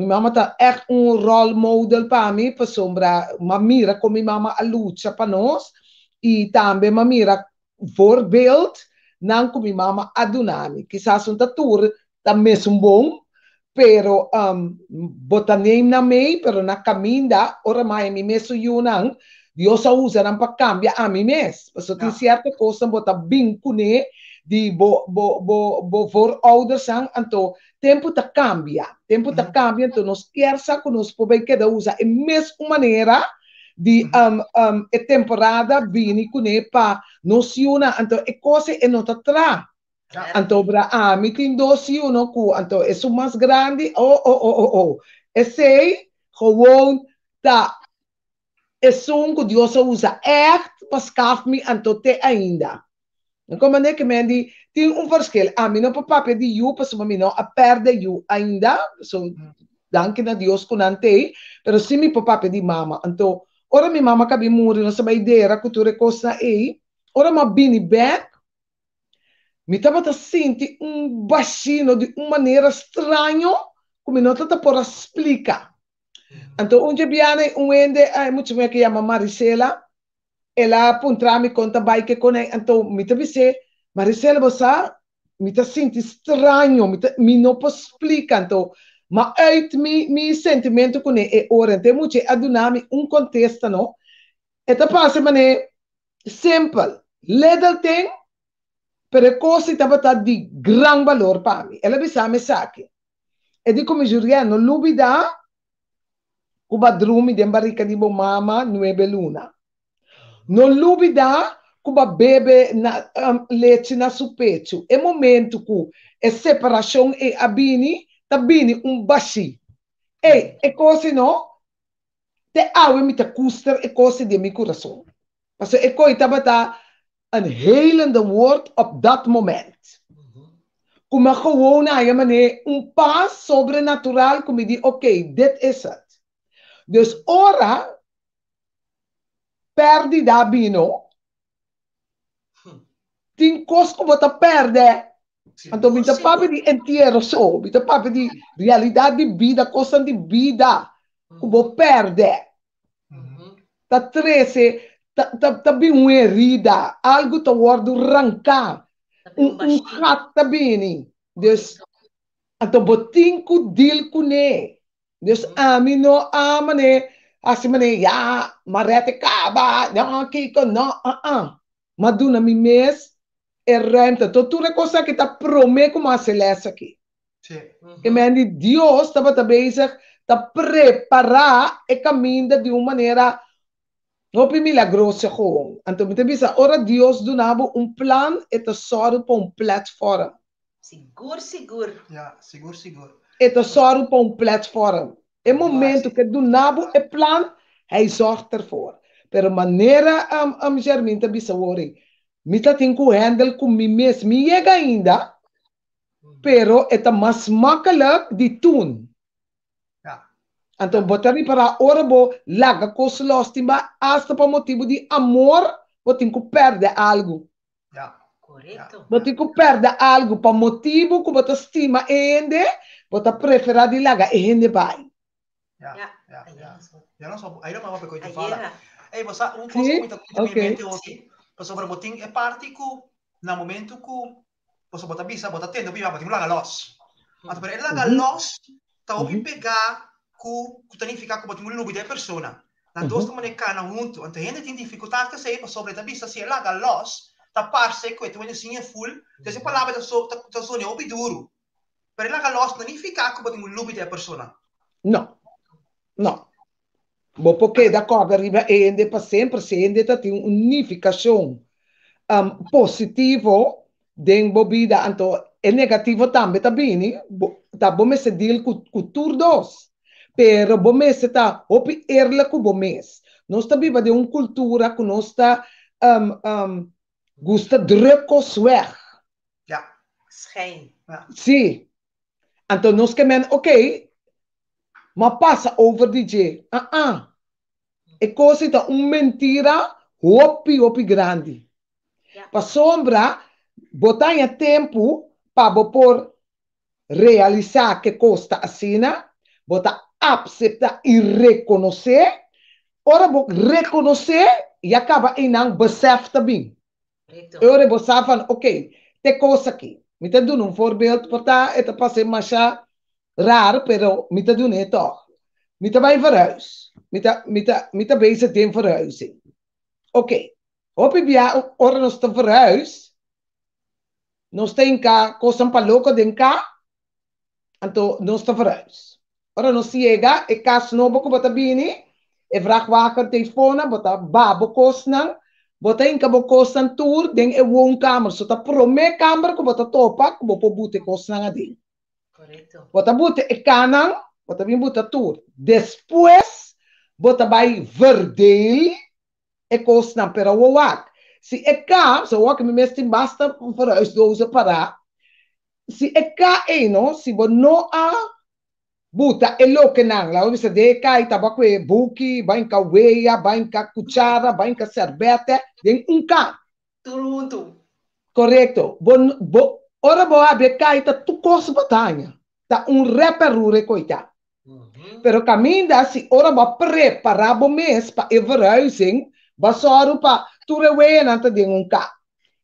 mama tá echt role model para mim, para sombra, mira como minha mama a luta para nós e também mira voorbeeld não como minha mama a dunami. Quizás um tatur tá mesmo bom, pero bota nem na mei, pero na caminda ora mais mi meso yunang Dios usa não para cambiar a mim mes. Porque tem certa coisa bota bem cune de bo voorouders aan, então tempo tá cambia, então nós quersa que nós podemos cada usar a mesma maneira de a temporada vini cune pa nós una, então é coisa é nota tra, então para me tem doce uno cu, então é o mais grande, é sei gewoon tá é som que Deus usa echt para scaf me então te ainda. Como é que me diz, tem verschil. A mim não papa de you, mas a mim não a perde you ainda. So, danke a Deus com ante, pero se mi papa de mama. Então, ora mi mama cabe morrer, não sabe ideia que tu recosta aí. Ora ma bini back, mi tava tá senti baixinho de uma maneira estranha, como não tá por explicar. Então, onde viene ende, muito bem que chama Maricela. Ela apontra me conta vai que com então me te disse Maricela você me te sente estranho me não posso explicar então mas uit mi sentimento com é ora tem muito adunami contexto não eta passa mané simple little thing pero coisa estava de gran valor para mim ela bisa me saque e di come Juliano lubida o badrumi de barrica di mama 9 luna. Non lubida cuba bebe na leite na su pecho. É momento que é separação e abini, tabini bashi. É coisa não? Te awe me te custer é coisa de meu coração. Mas é coisa tabata een helende woord op dat moment. Como gewoon na je manier pas sobrenatural como die oké, dit is het. Dus ora perdi da bino, tin cosco bota perde. Então, me dá papo de inteiro só, me dá papo de realidade de vida, coisa de vida, como perde. Tá 13, tá bem uma herida, algo tá guardo arrancar, rato tá bem. Deus, então, botin com deal com ele. Deus, mim não ama, né? Assim, mané, ja, marete caba, não, kiko, não, Maduna mi mês é renta. Então, tudo é coisa que está promê como a Celeste aqui. Que me diz, Deus estava bezig, está preparar e caminha de uma maneira não milagrosa gewoon. Então, me diz, ora Deus donava plan e te sorge para platform. Seguro. Ja, seguro. E te sorge para platform. É momento que do nabo é plan, hij zorgt ervoor. Pero maneira Germin te bisa worry. Mita tem que handle com mim mesmo. Me chega ainda, pero é mais makkelijk de doen. Então, botar para ora bo laga cos los timba hasta por motivo de amor, botin que perde algo. Correto. Botin que perde algo por motivo que bota estima ende, bota prefera de laga e ende vai. Já não só, aí não vai para coisa fala. Aí você coisa muito mente hoje, você para botin é parte que no momento que você bota bisa, bota tendo, biba, botin laga los. Então, para ele laga los, tá ouvi pegar que tem ficar com botin lubi de persona. Na duas maneira cana junto, então gente tem dificuldade que sei para sobre a bisa se laga los, tá parse que tu ainda assim é full, então se palavra da sua ouvi duro. Pero la galos no significa que boting lubi de persona. No, no. Bo porque da cobra riba ende para sempre sende tá tem unificação positivo den bobida anto é negativo também tá bem tá bom se deal com tur dos pero bom se tá opi erla com bom mes nós tá viva de uma cultura que nós tá gusta drukos weg Ja. Schijn. Ja. sim então nós que men ok mas passa over DJ é coisa tá mentira opi grande para sombra botar em tempo para por realizar que costa assina, botar aceitar e reconhecer, ora vou reconhecer e acaba em não besef também. Eu vou saber, ok, tem coisa aqui. Me tá dando um voorbeeld, porta, é para ser mais raro, pero me tá dando isso. Me tá vai verhuis. Me tá bezig tem verhuizing. Ok. Op via ora nós tá verhuis. Nós tem cá coisa para louco den cá. Então nós tá verhuis. Ora nós chega e caso novo que bota bini, e vrachtwagen telefone, bota babo kosnang, bota in kabo kosnang tour den e woonkamer. So tá prome kamer que bota topa, que bota bute kosnang adin. Correto. Bota bute e kanang, bota bim bota tour. Depois bota vai verdeel e kosnang pero wawak. Se é cá, so wak me mestin basta verhuis doze para. Se é cá no, se bo no a buta e lo que nang, la obvisa de cá e tabaco e buki, bain ka weia, bain ka cuchara, bain ka serbete, den cá. Turuntu. Correto. Ora bo abre cá e ta tu cos batanha. Ta reperure coita. Pero caminda se ora bo preparar bo mês pa e verhuizing, basoro pa turewe nanta de cá.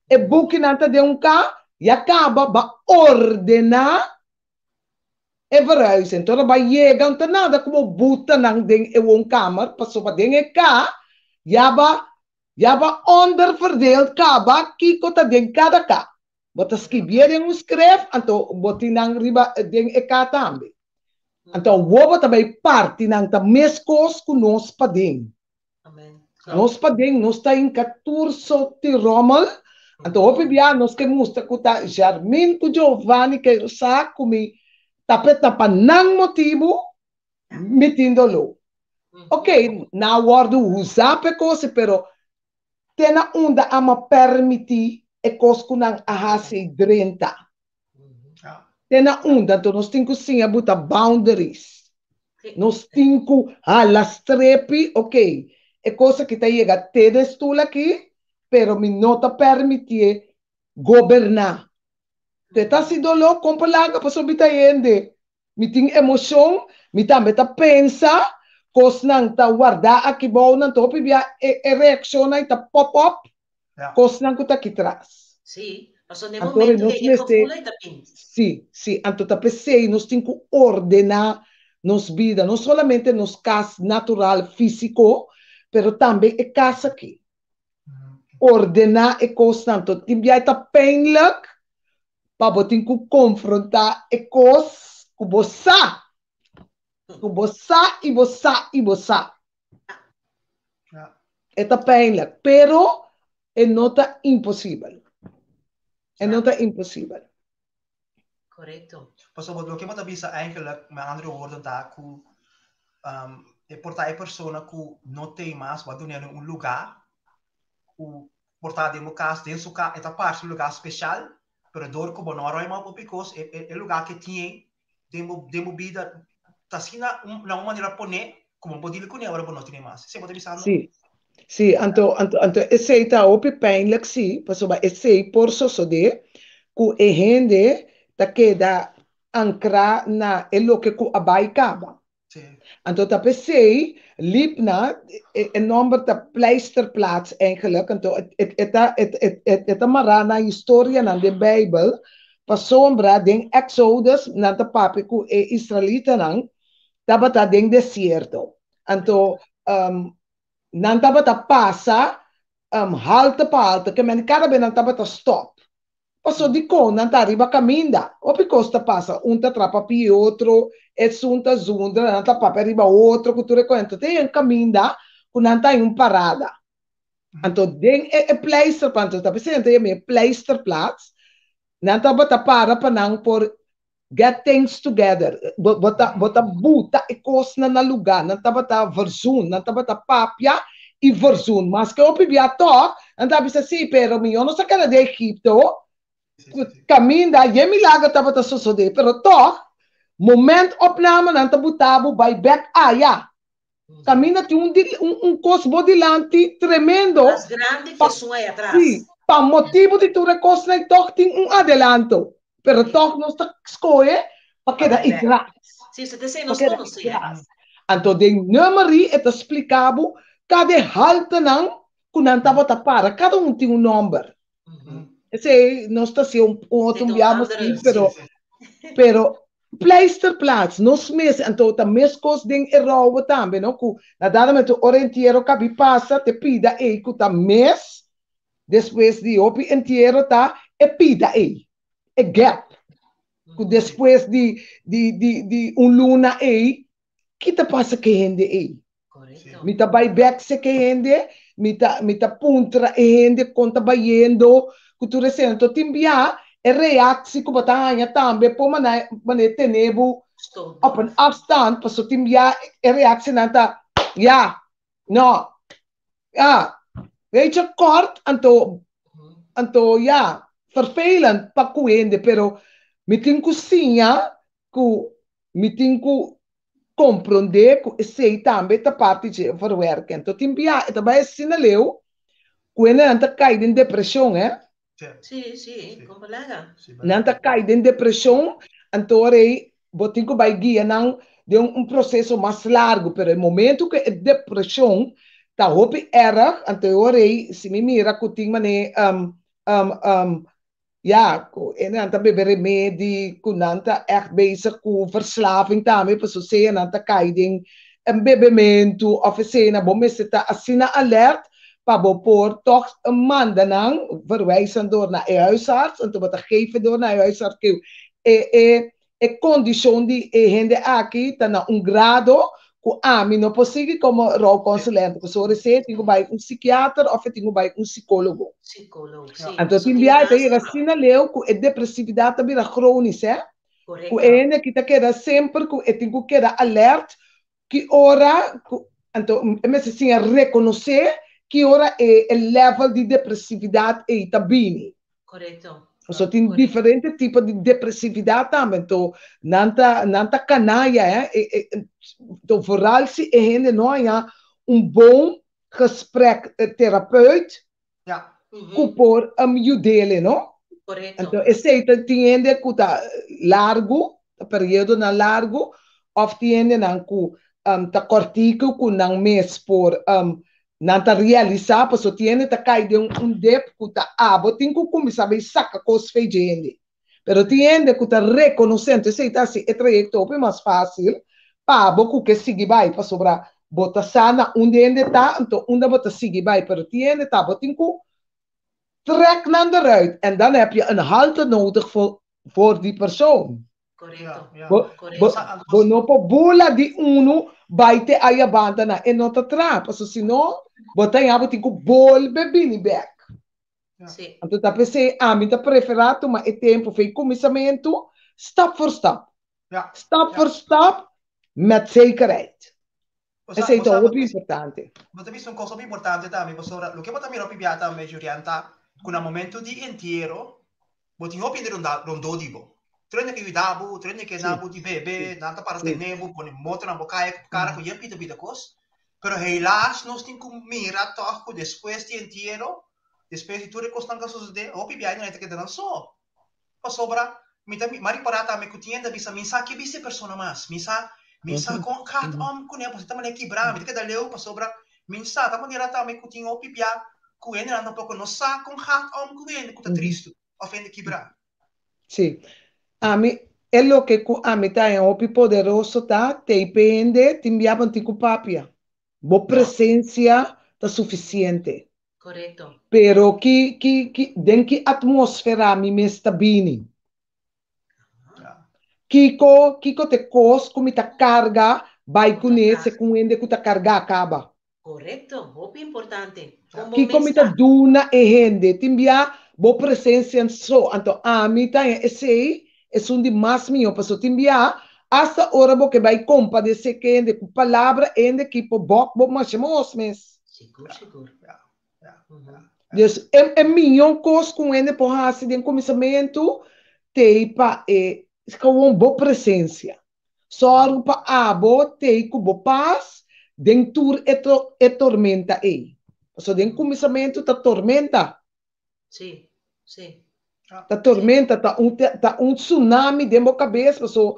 E buki nanta de cá, e acaba ba ordenar e verhuizing. Então ba chega não nada como buta nang ding e woonkamer, paso pa ding e cá, yaba onder verdeeld kaba kiko ta ding kada ka. Bota skibie ding uskref, anto boti nang riba ding e cá tambe. Então wobo também parte nang ta meskos ku nos pa ding. Amen. Nos pa ding, nos ta in katurso ti rommel. Então, hopi bia, nós que mostra que tá Jarmin com Giovanni que sa kumi tapet na panang motivo metindo lo. Ok, na word usar pe cose, pero tena onda ama permitir e cos kunang ahasi drenta. Tena onda, então nós temos sim a buta boundaries. Nós temos las trepi, ok. É coisa que tá chega até destula aqui, pero mi nota permitir governar. Te tá sido lo compalaga pa sobita yende. Mi ting emoção, mi tambe ta pensa, kos nang ta guarda aqui bom nang topi bia e reacciona e ta pop up, kos nang kuta kitras. Sim, mas no momento é gevoel também. Sim, anto ta pensei, nós temos que ordenar nos vida, não solamente nos cas natural, físico, pero também é casa aqui. Ordenar e constante. Timbia tá pijnlijk, para botin ku confrontar e cos ku bossa. Ku bossa e bossa e bossa. É tá pijnlijk, pero é nota impossível. É nota impossível. Correto. Pas op het wat bisa eigenlijk met andere woorden daar ku e portar a persona ku no tem mais wat doen in un lugar o portar de casa dentro do carro é parte do lugar especial pero dor que não é uma popicos é lugar que tinha demo vida tá sina uma maneira poner como pode com agora não tem mais você pode pensar Sim, anto esse tá opi pijnlijk sim, passo ba esse por sosode ku e hende ta queda ancra na elo que ku abai kaba. En tot dat sei, Lipna, een nummer de pleisterplaats eigenlijk, en tot het marana historia na de Bijbel, pas sombra den Exodus na de papiku e Israelita nang, tabata den desierto. En tot nan tabata passa, halte pa halte, que men cada ben tabata stop. passou de con, não tá arriba caminda. O picosta passa, um tá trapa pi outro, e sunta zundra, não tá papa arriba outro, que tu reconhece. Tem um caminda, que não tá em um parada. Então, tem pleister, panto, tá pensando, tem pleisterplaats. Não tá para não por get things together. Bota buta e cosna na lugar. Não tá bota verzoen, não tá bota papia e verzoen. Mas que eu pibia to, não tá pensando, sim, pero eu não sei que era de Egipto, caminda, je milagre tá bota sosode, pero to, moment opname, não tá botabo, by back, ja. Caminda tem cosbo dilante tremendo. Más grande que su ahí atrás. Sí, para motivo de tu recosna e toch tem adelanto. Pero toch não está escolhe para que dá atrás. Sim, você tem não só não sei. Então, de número é explicado cada halte não, quando não tá para, cada tem um número. Esse não está se outro enviamos pero pleisterplaats, nos mes, então tá mes cos ding errou também, não? Que nada mais tu orientero cabi passa, te pida ei, que tá mes, depois de opi inteiro tá, e pida ei, e gap. Que depois de luna ei, que tá passa que rende ei. Mita vai back se que rende, mita puntra e rende, conta baiendo, que tu recento timbia, e reactie que batalha também por maneira tenebu op een afstand pas tim ja reactie nanta ja no ja weet je kort anto ja vervelend pa kuende pero mitin cozinha ku mitin ku compreender ku sei também ta parte de verwerken to tim ja eta vai sinaleu kuende nanta cai in depressão Sim, com colega. Nanta cai em depressão, então aí botinho vai guiar não de processo mais largo, pero no momento que a depressão tá hope era, então aí se me mira que tem mané ja, en nanta beber remédio, que nanta echt bezig com verslaving também, para você nanta cai em bebimento, of se na bom se tá assina alert para por toch manda não verwijzen door naar huisarts en te wat geven door naar huisarts que condição de gente aqui tá na grado que a mim não possível como rol consulente que só receita tenho vai psiquiatra ou tenho vai psicólogo sim. Então tem via aí assim leu que depressividade também é crônica que é que tá queda sempre que tenho que dar alerta que ora então é assim reconhecer que ora é o level de depressividade e está bem. Correto. Só tem diferentes tipos de depressividade também. Então, não canalha, então, vooral se a gente não há bom gesprek terapeuta, que por ajudar, não? Correto. Então, esse tem gente que está largo, período na largo, ou tem gente que está cortico, que não mês por não tá realizar, porque tiene tá caído dep que tá tem que começar a sacar coisas feitas, pero tiene que tá reconhecendo esse tá se trajeto é mais fácil, para boco que sigue vai para sobrar bota sana onde tá, então onde bota sigue vai, pero tiene tá tem que trek naar de ruit en dan heb je een halte nodig voor die persoon. Correcto. No po bula di uno baite aya banda na e nota trapa, so sino botai abo tiku bol bebini back. Sì. Então tá pensei, me tá preferato, mas é tempo fei comissamento, stap voor stap. Stap voor stap, met zekerheid. Esse é então o importante. Você visto uma coisa importante também, professora, o que você também piada me jurianta, com o momento de inteiro, você não pode rondar dibo. Treine que dabo, treine que nabu de bebê, nada para ter nebo, põe moto na boca, cara com yep vida cos. Pero helaas nós tem que mirar toch que depois de inteiro, depois de tudo que não casos de, o pibiai não é que não só. Para sobra, mari parata me cutienda bisa misa que bisa persona mais, misa com cat com né, você também quebrar, me que da leu para sobra, misa, tá maneira tá me cutin o pibia, com ele não pouco não sa com cat com ele, que tá triste, ofende quebrar. Sim. É lo que a mim tá em opi poderoso tá, te depende, te enviavam tico papia. Boa presença tá suficiente. Correcto. Pero den que atmosfera mi me está bini. Kiko te cos como ta carga, vai conhecer com ende que ta carga acaba. Correcto, muy importante. Como Kiko me ta mesa. duna e rende, timbia bo presença en so, anto a mi ta sei, es un di mas mio, paso timbia hasta ora bo que vai compadecer que ende com palavra ende que po bok bo machemos mes. Seguro. Dus é minha coisa com ele por assim de começamento tem para com boa presença. Só para abo tem com boa paz dentro é tormenta aí. Só de começamento tá tormenta. Sim, sim. Tá tormenta tá tsunami dentro da cabeça, só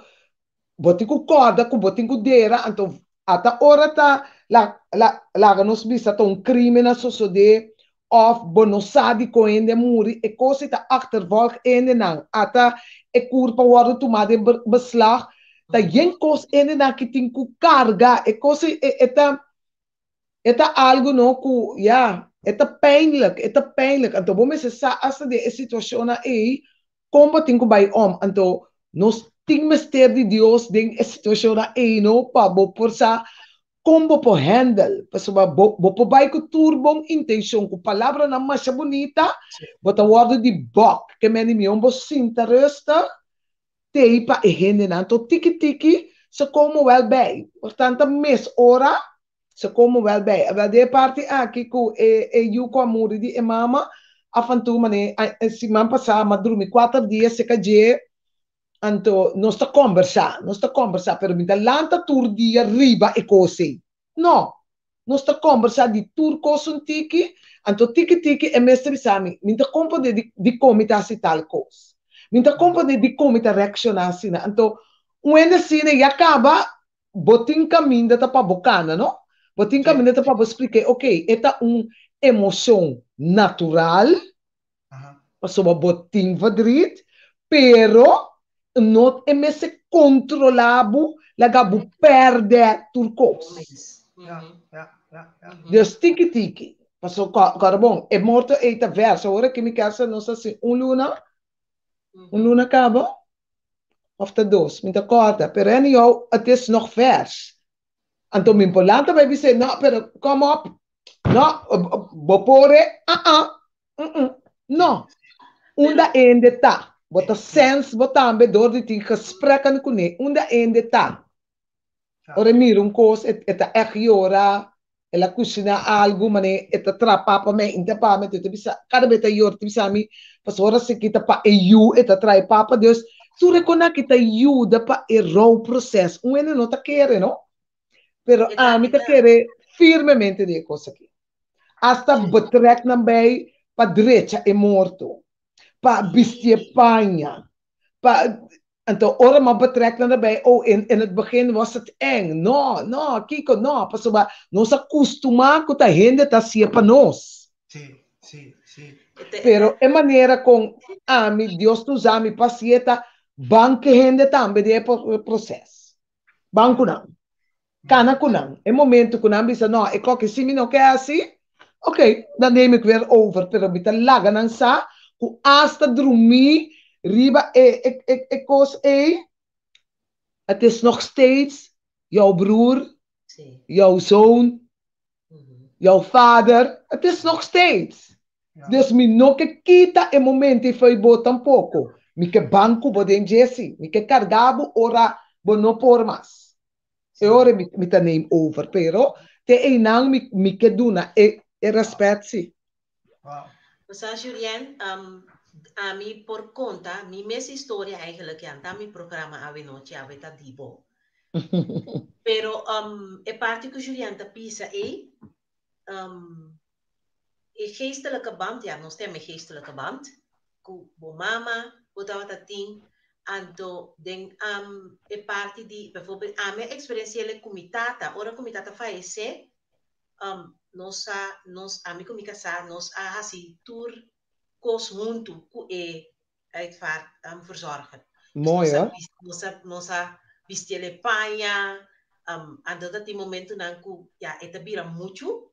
botem com corda, com botem com deira, então até hora tá lá nos bisa tá crime na sociedade. Of bonosadi ko ende muri e kosi ta achtervolg ende nang ata e kurpa worden tomade beslag ta yen kos ende na kiting ku carga e kosi eta algo no ku ja eta pijnlijk anto bome se sa asa de situação na como tinko bai anto nos ting mister de Dios ding e situação na no pa bo por sa como po handle, paso bo po bai ko turbong intention ko palavra na mas bonita, bota word di bok, que meni mi ombo sinta rusta, te pa e hende nanto tiki se como wel bij. Portanto, mes ora, se como wel bij. Wel de parte aqui ko you ko amuri di e mama, afantu mane si man passa madrumi 4 dias se kaje. Anto, non sto conversando, per mi dall'anta tour di arriba e così. No, non sto conversando di tour così tiki, anto tiki e mestre bisami, mi da compo di comita si tal cos. Mi da compo di comita reaccionarsi, anto, uende sine e acaba, botin caminho da pa bocana, no? Botin caminho da pa explicar, ok, eta emoção natural, so botin verdriet, pero não é mais controlado, lagabu perde turcos. Dus tiki. Passou carbon, é morto eita verso. Agora que me casa não sei se luna acaba, of de dois, me da corta. Pero anyhow, het is nog vers. Então me polanta vai dizer, não, pero come up, não, bopore, não, unda ende tá. Bota sens, bota ambe door die gesprekken kunnen, unda ende ta. Ora miro coisa, eta echiora, ela cucina algo, mane eta trapa pa me, inte pa me, tu bisa, cada beta yor, tu bisa mi, pas ora se kita pa eu, eta trai papa, Deus, tu recona kita ajuda pa e raw processo. Ene não ta quere, no? Pero a mi ta quere firmemente de coisa aqui. Hasta betrek na bij, pa direita e morto. Pa bestie panja. Então, ora maar betrekken daarbij. Oh, in het begin was het eng. No, Kiko, no. Pasoba, nos acostumar com a gente tá se para nós. Sim. Pero é maneira com ami, Deus nos ami, pacieta, banque gente também de processo. Banco não. Cana com não. É momento que não bisa, no, ik ook se me não quer assim. Ok, dan neem ik weer over. Pero bita laga nang sa, ku hasta dormir, riba kos het is nog steeds jouw broer, jouw zoon, jouw vader. Het is nog steeds. Dus mi no que quita el momento y foi bo tampoco. Mi que banco bo den Jesse, mi que cargabo ora bo no por más. E ora mi ta name over, pero te enang mi que duna e respecti. Wow. Dus Julien, a mí por conta, mi mes historia eigenlijk ja, dan mijn programma ave noche ave ta dibo. Pero e parte que Julien ta pisa e geestelijke band, ja, nog steeds mijn geestelijke band. Ku bo mama, bo ta wata ting, anto den e parte di, bijvoorbeeld a mijn experientiële comitata, ora comitata faese, nos a mi comicasa, nos a hasi tour kos junto ku uitvaart verzorgen. Mooi hoor. Nosa bistele paña, ando dat die momento nan ku ja etabira mucho.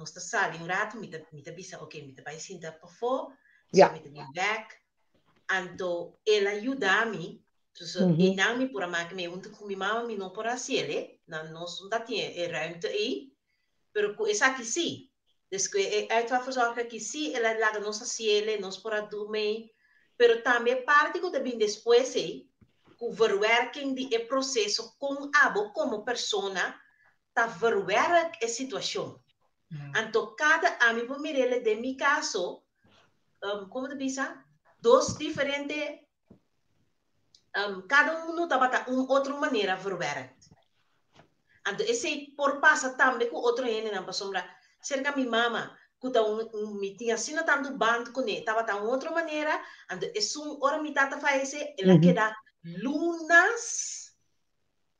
nós está sali um rato, me tá bisa, ok, me tá vai sinta para fora, Ja. me tá bem back, então ela ajuda-me, e não me por amar que me junto com minha mama, me não por assim, nós não tá tem ruimte aí, pero essa aqui sim, desde aí tu vai fazer que sim, ela larga nossa ciele, nós por dormir, pero também parte que também depois aí, o verwerking de processo com abo como persona, tá verwerk a situação. Então, cada amigo mirele de mi caso, como te bisa, dois diferentes, cada um estava uma outra maneira verwerk. Então, esse por passa também com outro gente na sombra, cerca minha mama, que tá meeting assim tanto bando com ele, estava tá outra maneira, então esse hora me tata faz ela queda lunas,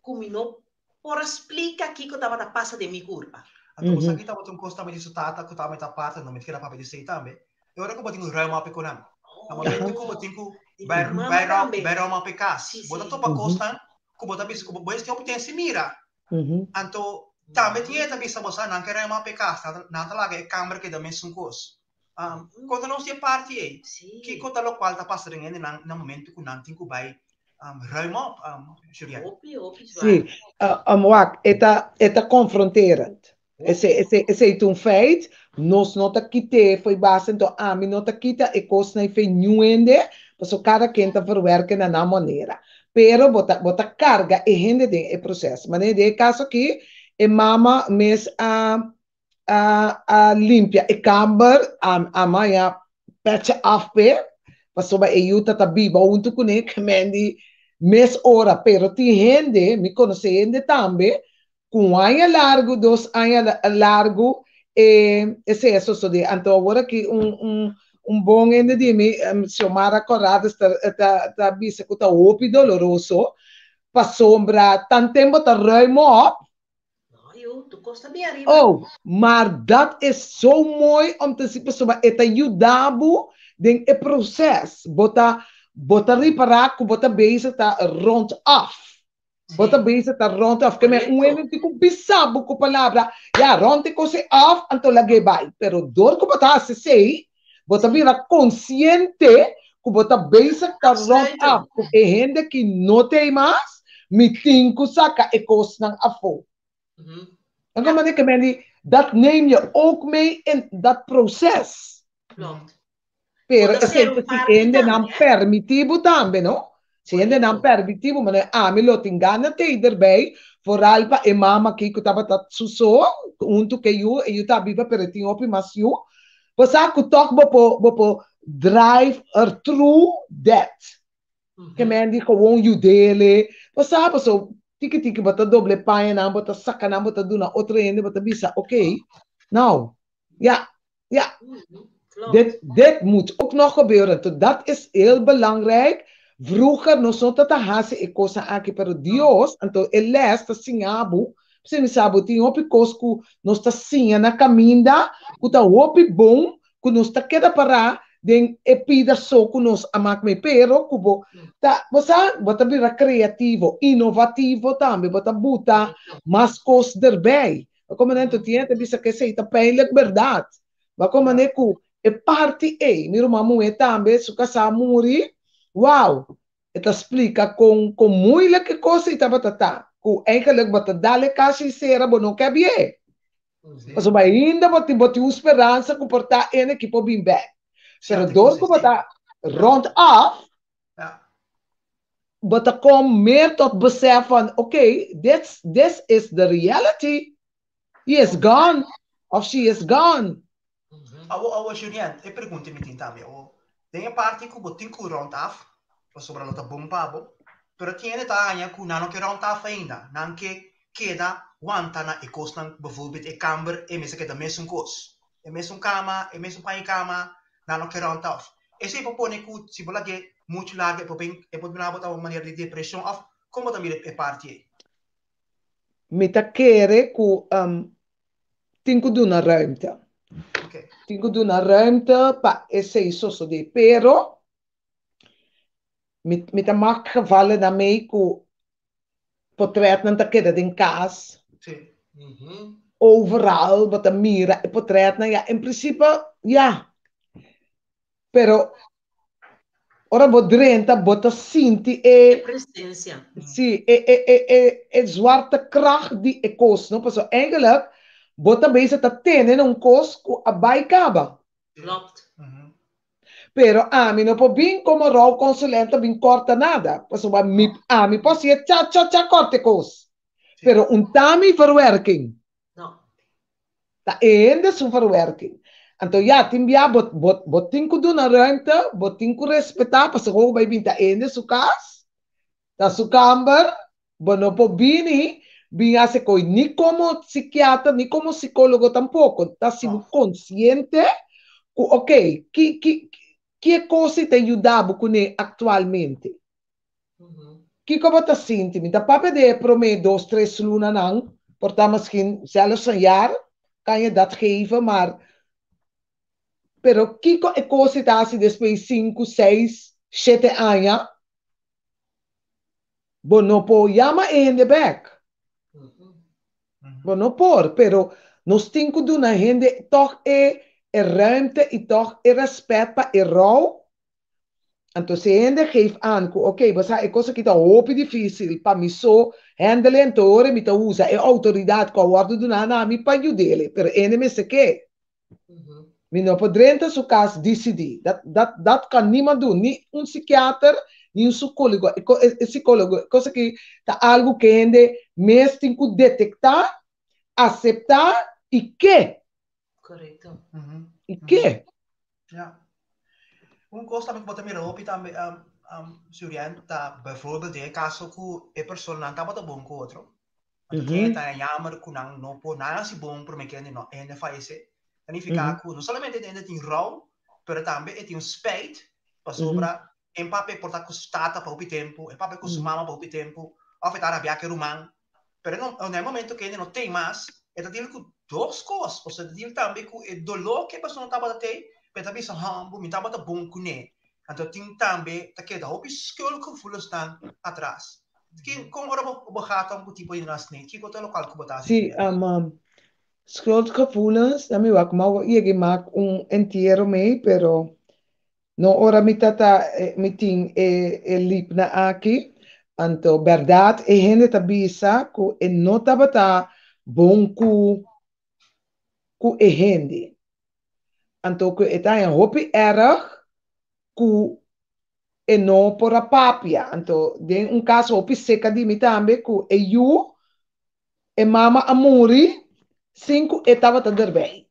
como não por explicar aqui que estava passa de minha curva. Então, você aqui estava com costa de sutata, que estava tá parte, não me tira para dizer também. Eu era que botinho rama pe konam. Na momento que botinho vai rama pe cas. Bota topa costa, que bota bis, que bois que obtém se mira. Então, também tinha também essa moça não quer rama pe cas, não tá lá que câmera que também são cos. Quando não se parte aí, que conta lo qual tá passando ainda na momento que não tem que vai ruim up, Juliana. Sim, Wak, é confronterend. Esse é um feito, nós não tá quite, foi bastante, mim não tá quite, e coisa não foi nuende, porque cada quem tá verwerken na maneira. Pero, bota carga, e rende tem o processo. Mas, nesse caso aqui, a mama mes a limpia, e camber, a mãe patch off, porque a Yuta tá viva, junto com ele, que mendi, mes hora, pero ti rende, me conhece rende também, com anos largo, 2 anos largo, esse é isso de então agora que bom ainda de mim se o mar acordado está bisa que está opi doloroso para sombra tanto tempo está remoto mas dat is zo mooi om te zien pessoa eta ajudabo den e processo bota reparar que bota base está rond af. Bota bisa tá ronte af, que me uene tico bisabo com palavra, ya ronte cose af, anto lagi vai, pero dor que bota se sei, bota vira consciente, que bota bisa tá ronte af, e gente que não tem mais, me tinco saca e cos nang afo. En como que me dat neem je ook mee in dat proces. Pero é sempre si ende não permitivo também, não? Se ainda não permitivo, mas me lo tingana te erbij, vooral pa e mama que estava tá suso, junto que eu tá viva pero tinha opi mas eu, você que toch bopo drive through that. Que me andi gewoon you dele, você so tiki bota doble paia na bota saca na bota duna outra ende bota bisa, ok? Nou, ja. Dit moet ook nog gebeuren. Dat is heel belangrijk. Vroeger, nosotros hace e cosa aqui, pero Dios, então ele está sinhabu, você me sabe, tem opi cosco, nós está sinha na caminda, que tá opi bom, que nós está queda para den epida so que nós amak me pero, kubo, tá, você bota vira criativo, inovativo também, bota buta, mas cos derbei. Como não tinha, te bisa que sei, tá peilig verdade. Mas como não é parte miro mamu também, suka sa muri. Wow, het explica com moeilijke kosten ita batata. Com eigenlijk batadale kasi sera bo não quer bien. Mas o ainda boti esperança com portar en equipo bem back. Pero door ko bata rond af, bata kom meer tot besef van, okay, this is the reality. He is gone, or she is gone. Julian, eu pergunto-me também, tem a parte que o botinho rond af, sobre a luta bom pabo, pero tiene taanya que não que rond af ainda, não que queda wanta na ekosnan bijvoorbeeld e kamer e mensen que da mesmo kos, e mesmo cama, e mesmo pai cama, não que rond af. Esse propõe que se bola que muito largo e pode botar uma maneira de depressão af, como também é parte. Me ta querer que tem que dar ruimte. Tem que dar ruimte para esse isso de pero met een maak gevallen daarmee que portret não tá queda em casa. overal, wat een mira, e portret, nou ja, in principe, ja. Pero, ora bot drenta, bot sinti Presencia. sim, zwarte kracht die ik koos, no? Pas eigenlijk, bota bezig te tenen een koos ku abai kaba. Klopt. Pero a mí no puedo bien como raw consulente bien corta nada. Pues a mí pues je cha corte cos. Pero un tami verwerking. No. Ta ende su verwerking. Então ja, timbia bot tinku doen na ruimte, bot tinku respectar, pas gewoon bij binta ende su kas. Ta su kamer, bono po bini, binga se coi ni como psiquiatra, ni como psicólogo tampoco. Ta si consciente, ok, que coisa te ajudava com ele atualmente? Que como te sente? Me tá para de pro me 2, 3 luna não, portanto misschien zelfs een jaar kan je dat geven, maar pero que coisa tá assim depois 5, 6, 7 anos, bom não pode chama in the back. Bom não pode, pero nós temos que doen na gente toch ruimte e toch respeito para rouw. Então, se ainda geeft aan, ok, mas é coisa que está muito difícil para mim só handle então ora me usa é autoridade que eu ando do nada me para ajudar, pero ainda me sei que me não poderia su caso decidir. Dat kan niemand doen, nem psiquiatra, nem psicólogo, coisa que tá algo que ainda mesmo tem que detectar, aceitar e que. Correto. E que? Ja. Un costa também bota mira opi também Surian tá bijvoorbeeld in caso que e persona não tá bota bom com outro. Então quem tá jammer que não pode nada se bom por me que não ainda faz isso. Significa que não somente ainda tem raw, mas também tem spijt, para sobra em papel portar custata para o tempo, em papel costumava para o tempo, afetar a viagem rumang. Pero no momento que ainda não tem mais, é daquilo que duas coisas, ou seja, daquilo também que o dolor que a pessoa tá bota tem pero também são humble, me tava bom com ele. Então tem também, tá que dá o schuldgevoelens staan atrás. Que com ora o gata um tipo de nas net, que o local que botar. Sim, schuldgevoelens, também eu como eu maak entierro mee, pero no ora mi tata mi ting lip na aqui, anto verdade e gente tabisa ku e no tabata bom ku e gente. Anto que está em hopi erg ku e não por a papia. Anto tem caso hopi seca de mim também ku e you e mama amuri 5 estava erbij.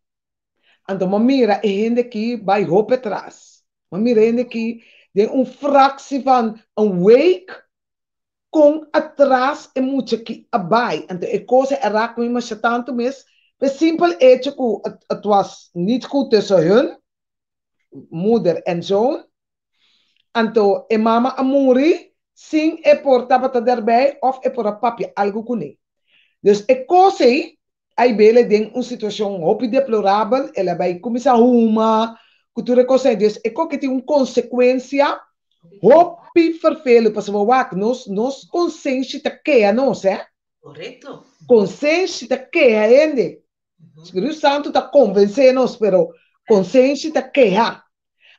Anto mamira e gente que vai hopi atrás. Mamira gente que tem fractie van week com atrás e muito que abai. Anto e coisa era com mas tanto mes het simpel hecho que het was niet goed tussen hun, moeder en zoon. Anto e mama amuri, sing e portava erbij of e por a papi, algo com ele. Dus e cose, ai bele den situação hopi deplorável, ela vai começar uma, cultura cosa, dus e co que tem consequência, hopi vervelen, pas we wak, nos consciência te queia, nos, Correto. Consciência te queia, ende. Espírito Santo está convencendo-nos, pero consciência está queja.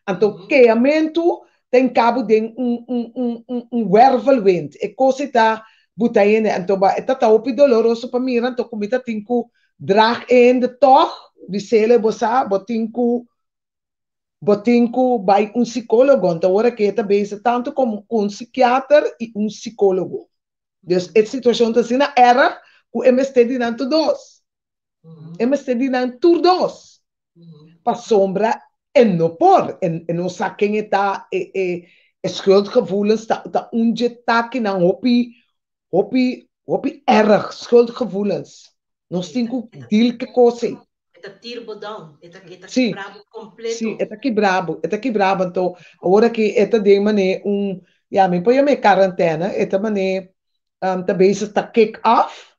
Então, queamento tem cabo de wervelwind. E coisa está botando. Então, está op doloroso para mim. Então, como está tem que drag in de toch, de cele bossa, botinco vai psicólogo. Então, agora que está bezig tanto como psiquiatra e psicólogo. Dus, a situação está sendo erg, que é mestre de dois. É mestre de dois. Para sombra e não por. E não sabe quem está schuldgevoelens, está onde está que não hopi erg schuldgevoelens. Nós temos que deal que coisa. Está tirbodão, está quebrado completo. Sim, está quebrado. Então, agora que está de maneira ja, me põe a quarentena, está maneira bezig está kick off.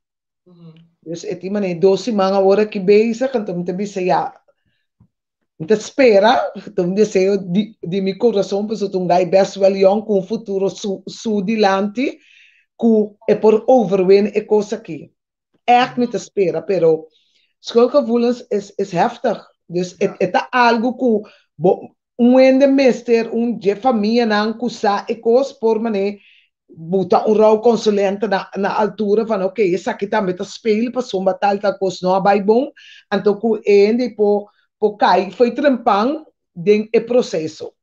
Dus eti maneira 12 mga hora que bezig, então me bisa ja. Então espera, então desejo de meu coração, porque eu gai best wel jong com futuro su dilante, que é por overwin e coisa aqui. Echt me te espera, pero Schuldgevoelens is heftig. Dus het is algo que um ende meester, je familie nan kusa ekos por mane buta rouw consulente na altura van oké, je zag het met de spelen, pas somba tal kos no bij bom, en to ku ende po kai foi trempang den e processo.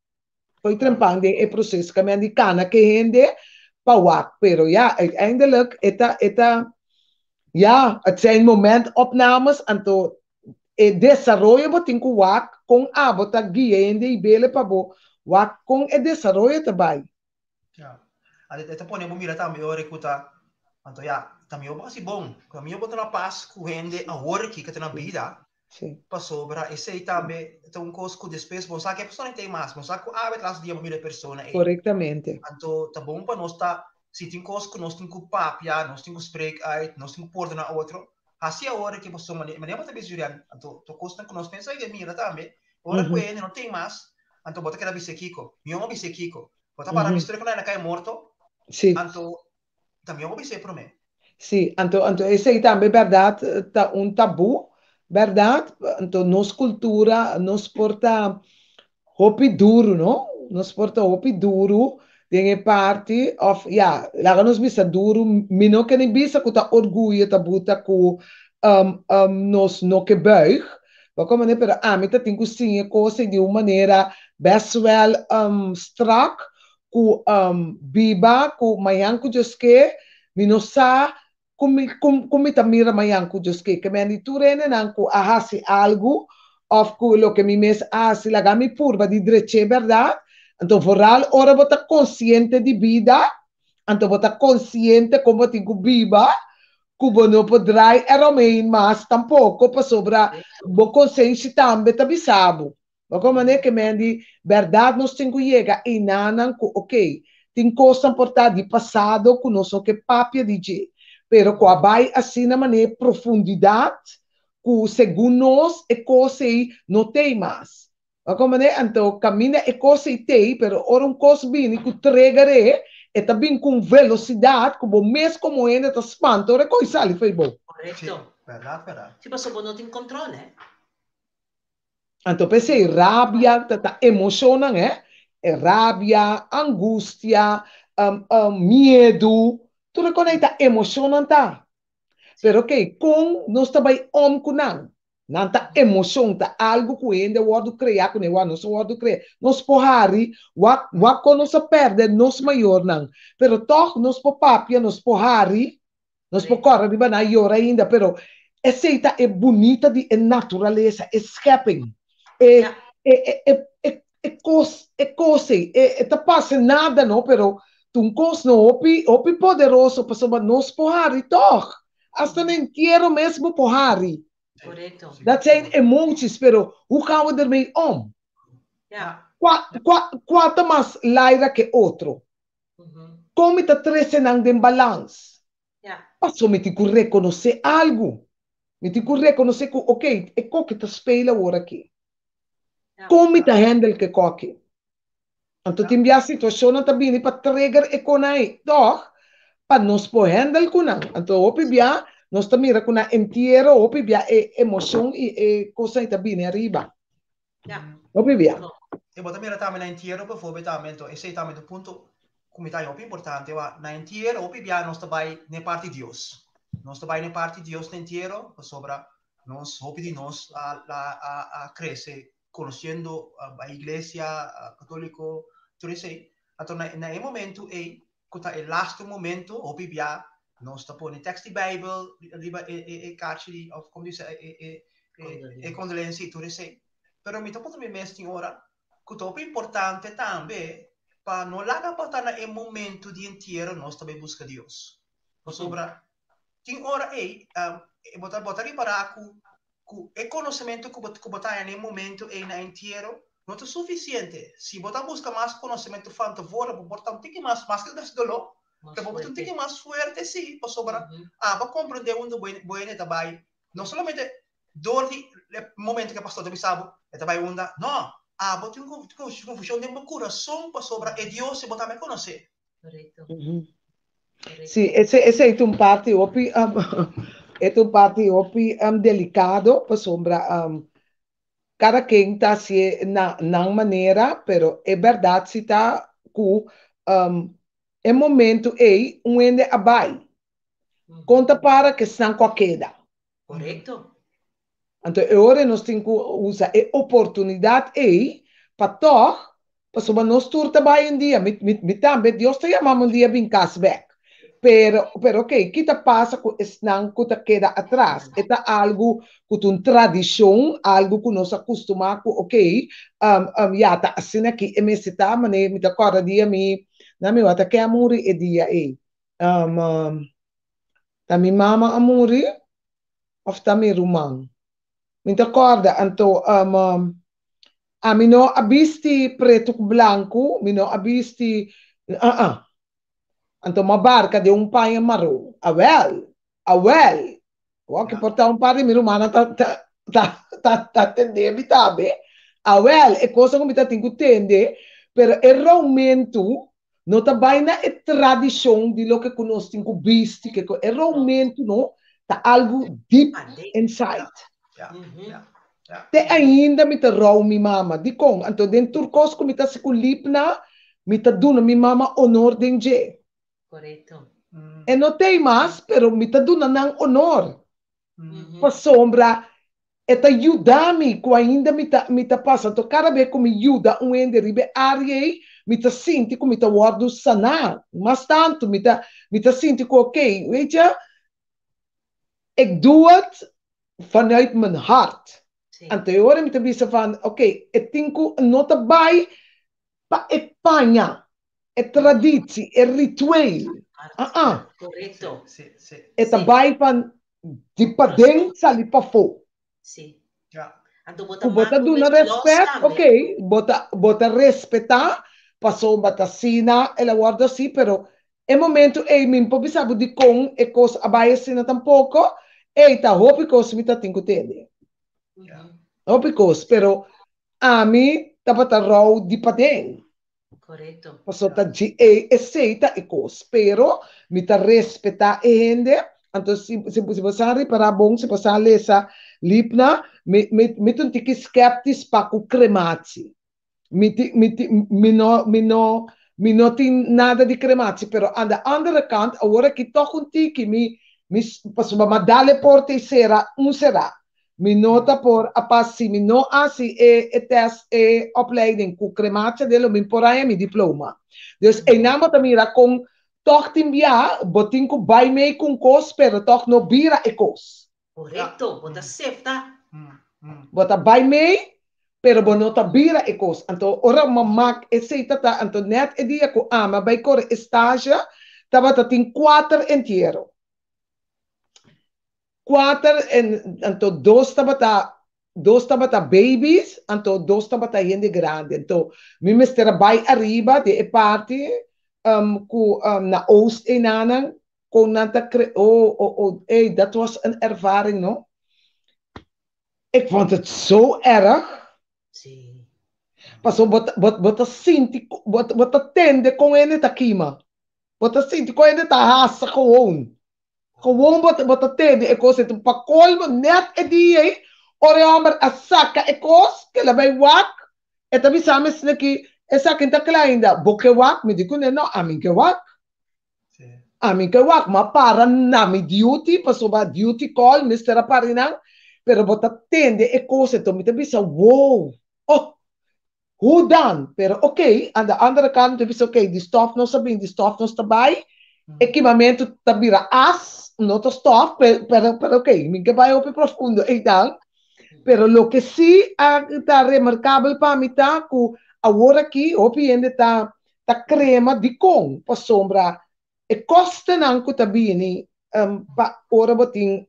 Foi trempang den e processo, que me andi cana que hende pa wak, pero ja, uiteindelijk ja, het zijn momentopnames en to e desarrollo botin ku wak con abota guiende e bele pa bo wak con e desarrollo também. Ja. Ito po, nemo mira também, eu recuta, anto ya, também eu basi bom, também eu boto na paz, ku hende a work que tem na vida, pa sobra, e sei também, então coisa que depois, bom, sabe que a pessoa não tem mais, bom, sabe que a atrás dia uma pessoa, Correctamente. Anto, tá bom para nós tá, se tem coisa que nós temos que papia, nós temos que spreek uit, nós temos que pôr na outro, assim a hora que a pessoa, mas nem para ver, anto, tô coisa que nós pensamos, mira também, ora que ele não tem mais, anto, bota que era bisequico, meu não bisequico, bota para mistura que não é cai morto. Sí. Anto, también voy a decir por mí. Sí, anto ese también verdad, un tabú, verdad? Anto nos cultura, nos porta hopi duro, no? Nos porta hopi duro, dingen parte of ja, laga nos bisa duro, mino que ni bisa kuta orgulho tabuta ku nos no que buig. Maar kom maar pero a mí te tengo sim coisa de uma maneira best wel strak ku biba ku mayanku joske minosa kumi tamira mayanku joske que me aniturene nanku ahasi algo of ku lo que mi mes hasi la gami purba di dreche verdad. Então, vooral, ora bota consciente de vida, então bota consciente como tenho viva, cubo não poderá eromei, mas tampouco para sobra, bo consciente também tá bisabo. Mas como é que me diz, verdade nós temos que chegar e nanan, ok, tem coisa importante de passado, que nós que papia de je, pero com a vai assim na maneira profundidade, que segundo nós é coisa não tem mais. Como né, então caminha é coisa e tem, pero ora coisa bem que tregare e também com velocidade, como mês como ainda tá espanto, ora coisa ali foi bom. Correto. Verdade. Tipo, só não tem controle, né? Então pensei rabia, tá emoção, né? É rabia, angústia, medo, tudo conecta emoção tá. Pero ok, com nós também com não. Nanta emoção tá algo que ainda word criar com o nosso word criar nos porrari wa nós perde nos maior não pero toch nos papia nos porrari nos pocora de bana iora ainda pero essa é bonita de natureza é escaping tá passa nada não pero tu cos no opi poderoso para nos porrari toch hasta nem quero mesmo porrari. Correto. Dat zijn emoties, pero hoe gaan we ermee om? Ja. Quanto mais laira que outro. Como está trazendo em balance? Passo me te reconhecer algo. Me te reconhecer que, ok, é o que está spelen agora aqui. Como está handle que coque? Então, tem a situação também para trigger e com aí. Doch, para nós por handle com não. Então, o pibia nós também reconhecemos inteiro, o pibia emoção e coisa que também arriba. O pibia. Eu vou também na inteiro, por favor, também, esse é também o ponto que é muito importante, na inteiro, o pibia nós também na parte de Deus. Nós também na parte de Deus na inteiro, sobre nós, o pibia nós a crescer, conhecendo a igreja católica, tudo isso. Então, na momento, que é o last momento, o pibia nós tá pondo texto de Bible, carte of como diz condolência e tudo isso. Pero me topo também mesmo tem hora que topo importante também para não largar para estar no momento de inteiro nós também busca Deus. Sobra tem hora botar reparar que o conhecimento que botar no momento na inteiro não é suficiente. Se botar busca mais conhecimento fanto fora, botar tem que mais que das dolor. Pero você tem que mais fuerte, sim, para sobrar. Para compreender onde bueno também. Não somente dor de momento que a pastor também sabe, é também onde não. Você tem confusão de meu coração para sobrar. E Deus se botar me conhecer. Correto. Sì, esse é um parte, é um parte opi delicado, para sombra cada quem está se na maneira, pero é verdade se está com é momento aí ende abai. Conta para que estão com a queda. Correcto. Então, agora nós temos que usar a oportunidade aí para toch, para sombra nós turta vai um dia, também Deus te chama um dia bem cashback. Pero ok, kita passa com não que queda atrás. É algo com uma tradição, algo que nós acostumamos, ok, já tá assim aqui, e me cita, mas me tá cada dia na minha outra que amor é dia aí. Tá minha mama amor, ou tá minha irmã. Me tá corda, então a mim não abisti preto com branco, me não abisti, Então, uma barca de pai amarrou. Awel. O que porta pai, minha irmã tá atendendo, sabe? Awel, é coisa que eu tenho que entender, pero é realmente, não tá bem na tradição de lo que nós temos visto, que é realmente, não, tá algo deep inside. Te ainda me tá rau minha mama, de com, então, dentro do curso que me tá se culipna, me tá dando minha mama honor de Correcto. E não tem mais, pero me está dando honor. Para sombra, e tá ajuda-me, que ainda me tá passando. Então, cada vez que me ajuda, ende ribe área, me tá sentindo que me tá guardando sanar. Mas tanto, me tá sentindo que, ok, weet je, ik doe het vanuit mijn hart. En tegenwoordig me tá bisa van, ok, ik denk que não tá bij, para Espanha. É traditie, é ritueel. Correcto. É também para de padeng sa lipafo. Sim. Bota do na respeito, ok. Bota respeitar, passou bata sina, ela guarda assim, pero é momento ei min po bisabo de com e cos abaia sina tampouco, ei tá hopi cos mi tá tingo tende. Hopi cos, pero a mi tá bata raw de padeng. Correcto. Passou tá de aceita e cos, pero mi tá respeitar e rende. Então, se você reparar bom, se você ler essa lipna, me um tique skeptis para o cremati. Me não tem nada de cremati, pero an de andere kant, agora que toch um tique, passou uma dale por terceira, será. Me nota por a passi, me não assim test opleiding com cremati dele, me por aí me diploma. Dus, em nome também com toch timbia, botin ko bay may kung kos, pero toch no bira e kos. Correcto, bota safe ta. Bota bay may, pero bonota bira e kos. Anto, ora mamak e se tata, anto net e dia ko ama, bay kore estágio, taba tating 4 entero. 4 en, anto, dos tabata babies, anto, dos tabata gente grande. Anto, mi mestera bay arriba, de e party, na Oost in Anang, kon nata dat was een ervaring, no? Ik vond het zo erg. Sí. Paso, bota sinti, bota tende kon ene takima. Bota sinti kon ene tahasa gewoon. Gewoon bota tende, ik was het een pakol, net die, ore amber asaka, ik was, que la bij wak, et abi sames neki, essa quinta ainda, boque wak, me digo, não, a mim que wak. A mim que wak, mas para na mi duty, passou ba duty call, Mr. Parinang, pero bota tende e coisa, então me bisa, wow, oh, who done? Pero ok, aan de andere kant, me bisa, ok, die stof não sabia, die stof não está bem, equipamento tabira as, não tá stof, pero ok, me que vai op profundo, então, pero lo que sí está remarcável para mim tá, que agora aqui, opende tá crema de com, para sombra, e costa não que tá bem, para ora botin,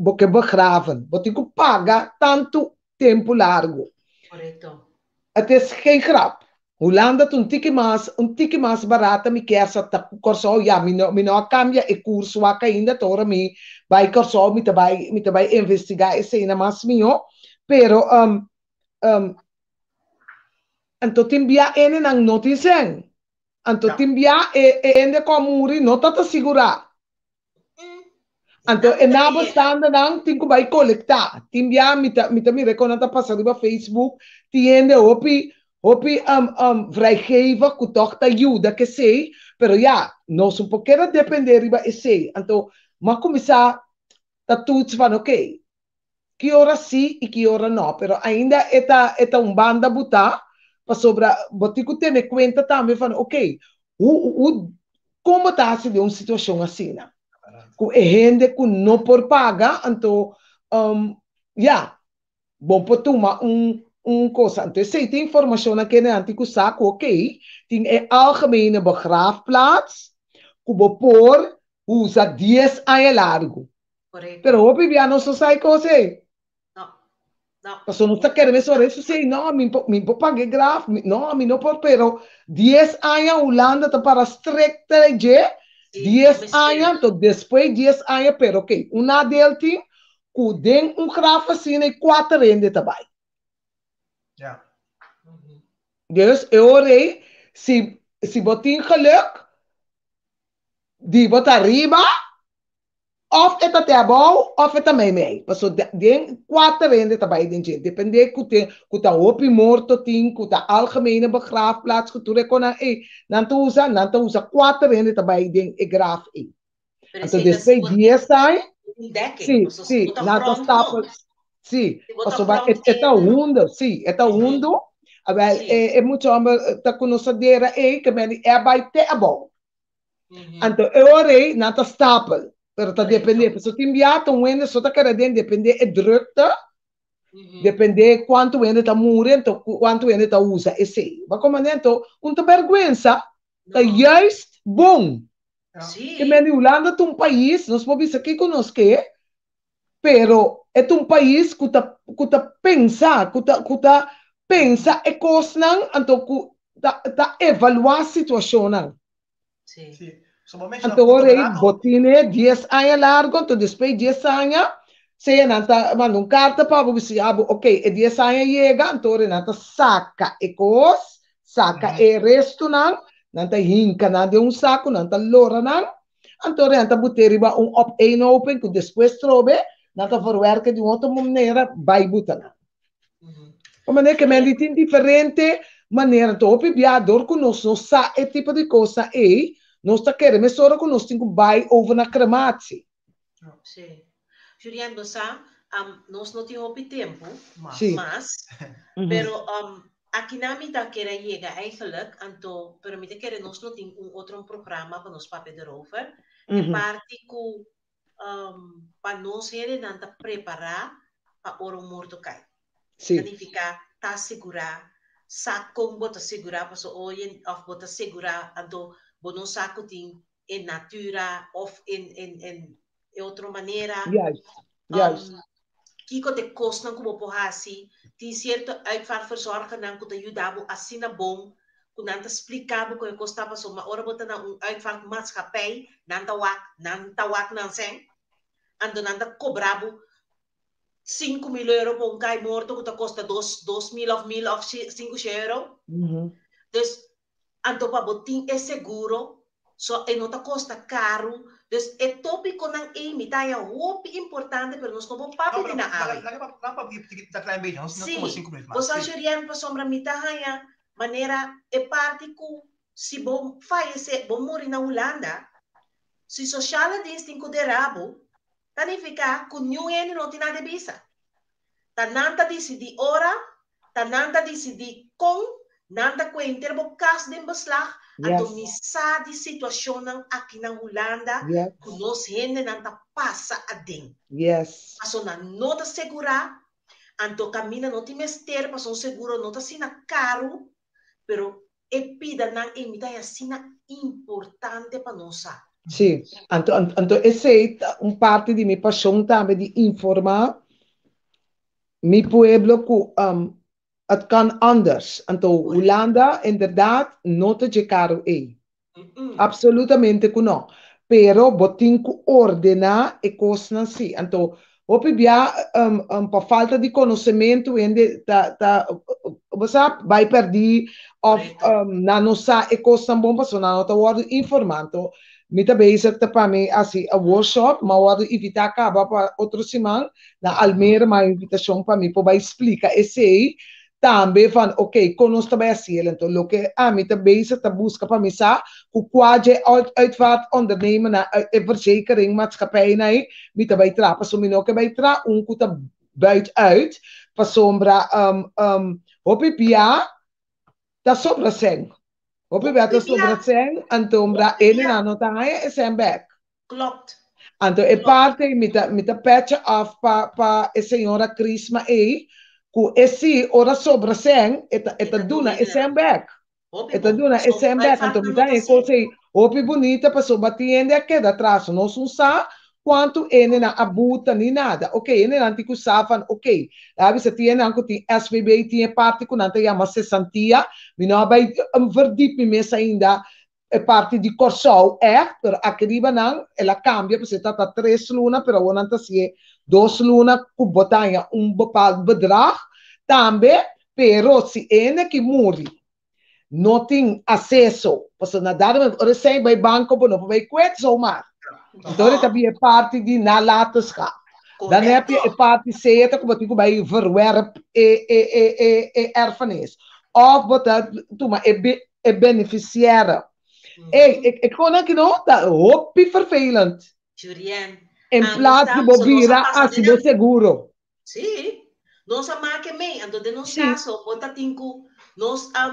porque begraven, botin que paga tanto tempo largo. Correcto. Het is geen grap. Holanda een tikje mais barata, me quer sa ta corso, ja, me no cambia e curso a ainda tora me vai corso, me vai investigar e sei na mas mio, pero anto timbia ene nang noticen. Anto timbia ende ko muri no tata sigura. Então, Nanku é ta na liyega. bastante não tem que vai coletar. Timbia, me reconata passar no Facebook, tiende vrijgeven, que toch te ajuda, que sei, pero ja, nós pouquinho depender riba e sei. Então, mas começar a toets van, oké, que hora sim e que hora não, pero ainda é um banda botar, para sobra, botico ter em conta também, van, oké, como está se de uma situação assim, né? Com gente que não por pagar, então, ja, bom, para tomar coisa. Então, se tem informação naquele antigo saco, ok, tem é algemene begraafplaats, que vou pôr, usa 10 anos largo. Correcto. Pero hoje já não só sai coisa. No, no. Porque não está querendo ver isso, sei, não, me paguei graf, não, me não por, pero 10 anos Holanda está para stricta de 10 anos, então depois 10 anos, pero ok, uma deles tem, que tem graf assim, e 4 rende também. Ja. Dus eu orei, se botin geluk, die bot arriba, of het até bom, of het também mee. Passo den 4 rende também, den gente. Depende que tá opi morto, tem, que tá algemene begraafplaats, que tu recona, não tu usa 4 rende também, den graf, Então, depois 10 anos, sim, não tá stapel, sim, passo eta hundo, sim, eta hundo, é muito tá conhecedora que men é vai ter bom. Então, eu orei, não tá stapel, pero tá depende, se tu enviar um ende só tá querendo depender é drukte, depende quanto ende tá morrendo, quanto ende tá usa, esse. Mas como então, uma vergonha, tá juist bom. Que men Holanda é um país, nós podemos aqui conosco, pero é um país que tá pensa, pensa e coisa, então tá evaluar a situação. Sim. Somente Então, agora, botine 10 anos largo, então depois 10 anos, se não manda carta para você, ok, 10 anos chega, então não saca e coisa, saca e resto não hinca não de saco, não lora não, então não botar open, que depois trobe, não verwerken de outra maneira, vai botar. Como é que me tem diferente maneira, então, pibiador que nós não sabe esse tipo de coisa, nós está querendo, mas só que nós temos que buy over na crematie. Sim. Julian, nós não temos tempo, mas, pero aqui na minha queira chega eigenlijk, então, pero minha queira nós não temos outro programa para nós papel erover, em parte que para nós não tá preparar para o morto cai. Significa tá segurar, saco bota segurar, para so hoje of bota segurar, então não saco tem em natura ou em outra maneira. Kiko te kosten como porrasi, tem certo uitvaart verzorgen dan kunt ajudabo assim bom, kun dan te explicabo ko kosta pa so ma ora bota na uitvaart maatschappij, nan tawak nan sen, ando nan ta cobrabo 5.000 euro por cai morto que te custa 2.000 of 1.000 of 5 euro. Dus ando pa botin é seguro, so e não te custa caro. Dus é tópico nan imita é muito importante para nós não papo de na área. Sim, você ajudando para sombra mita hanya maneira é parte que se bom faz bom morrer na Holanda, se social distancing considerado significa que ninguém não tem nada de visa. Tananta decidi ora, tananta decidi com, nanta com interbo cas de beslag, então misa de situação aqui na Holanda, que nós gente nanta passa a den. Passo na nota segura, então camina não tem mester, passo seguro não tá sina caro, pero e pida na imita é sina importante para nós. Sim, então esse é parte de minha paixão também de informar meu pueblo que het kan anders. Então, Holanda, inderdaad, não te caro é. Absolutamente que não. Pero, botin que ordenar e coisas assim. Então, opibia, por falta de conhecimento, você vai perder, ou não sabe e coisas bom, porque não está informando. Mita bezig te para mim assim a workshop, mas o evita acaba para outro semana na Almere, uma invitação para mim para explicar esse aí também van ok, conosco também assim, então o que a mim também se tá busca para mim sa, o quadje uitvaart ondernemen na verzekering maatschappij na, mim também tra, para mim ook bij tra, kuta buiten uit, para sombra hopi pia, tá sobra seng. Hopi pia tá sobra seng, antombra ele na nota é sem back. Klopt. Então, é parte, mita patch off para a senhora Crisma aí, que esse ora sobra sem, eta duna é sem back. Eta duna é sem back. Então, mita é coisa aí, opi bonita, para soba tiende a queda atrás, não sa quanto ele na abuta nem nada. Ok, ele não tem que usar, ok. Aí você tiene anche tem SBB, tem parte que não tem uma sessantia, mas não vai verdip mesa ainda, é parte de Corsol, pero arriba não, ela cambia, porque está a 3 luna, pero não está se 2 luna, que botanha bepaalde bedrag, também, pero se ene que morre, não tem acesso, porque na dada, ora sem vai banco, não vai quet zomaar. Então, ele também é parte de nalatenschap. Dan heb je parte C, dat wat ik bij verwerp erfenis. Of wat dat, maar beneficiaire. Ik kon ook nog dat hoppie vervelend. Julian. In plaats de bobira asibo seguro. Sí. Nos amake me, ando de nos caso, bota tinku, nos a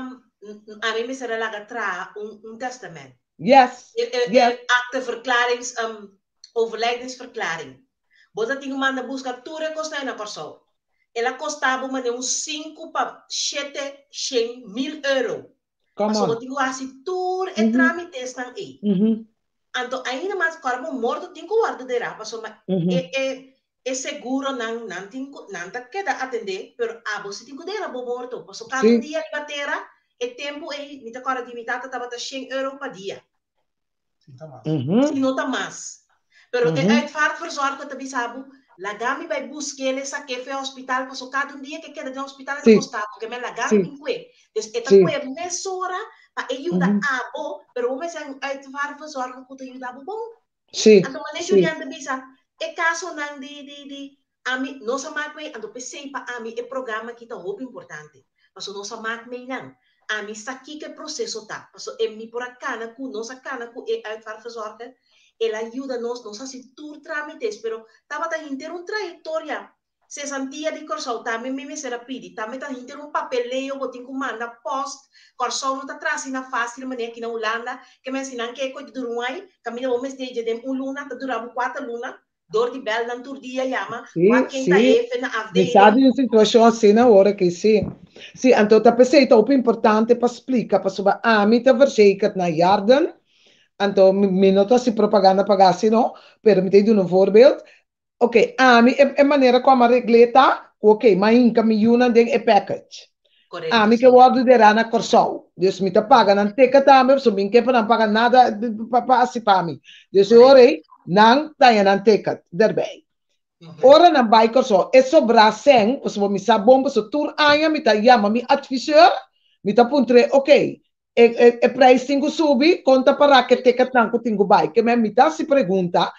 mí me será la gatra un testament. Yes. Acte verklarings, overlijdensverklaring. Bota tinha manda buscar tudo custa na pessoa. Ela custava mas uns 5 para 7.000 euros. Mas eu tinha assim tudo é trâmite estão aí. Então ainda mais corpo morto tinha guarda de lá, mas é seguro não tinha não tá queda atender, pero você tinha de lá morto. Mas cada dia de batera é tempo aí, me tá cara de mitad tava 100 euros para dia. Se não tá mais. Pero uitvaart verzorgen te bisabu, lagami bij busquele sa kefe hospital, paso cada dia que queda de hospital é costado, porque me lagami pinque. Dus eta kwe mesora pa ajuda abo, pero o mesa uitvaart verzorgen ku te ajuda abo bom. Anto mane Julian de bisa, e caso nang di ami no sa makwe, anto pese pa ami e programa kita hope importante. Paso no sa makme nang. Ami sa kike processo ta. Paso e mi por acana ku no sa kana ku e uitvaart verzorgen. Ela ajuda-nos assim tudo trâmites, pero estava a ter uma trajetória. Se sentia de Corsol, também me será pedir, também está a ter um papeleio, botin que manda post, Corsol não está trazendo na fácil maneira aqui na Holanda, que me ensinam que é coisa de Uruguai, caminho vamos desde de luna, está durando 4 luna, dor de bel não tur dia chama, quem está aí na avdeling. Sabe uma situação assim na hora que sim. Sim, então tá pensei, tá importante para explicar, para sobre a mim tá verzekerd na Jarden. Então, minuto assim propaganda pagasse, não? Pero me dei um voorbeeld. Ok, a mim é maneira como a regleta, ok, mas inca miljoen ding é package. Correto. A mim que guardo de rana Corsol. Dus me tá pagando, não tem que também, so bem que para não pagar nada para assim para mim. Dus orei, não tem não tem que daarbij. Ora na bij Corsol, é sobra sem, os vou me sabom, so tour anya me tá chama me adviseur, me tá puntre, ok. E preço tenho subir, conta para que ticket não que tenho vai, que me mita se pergunta,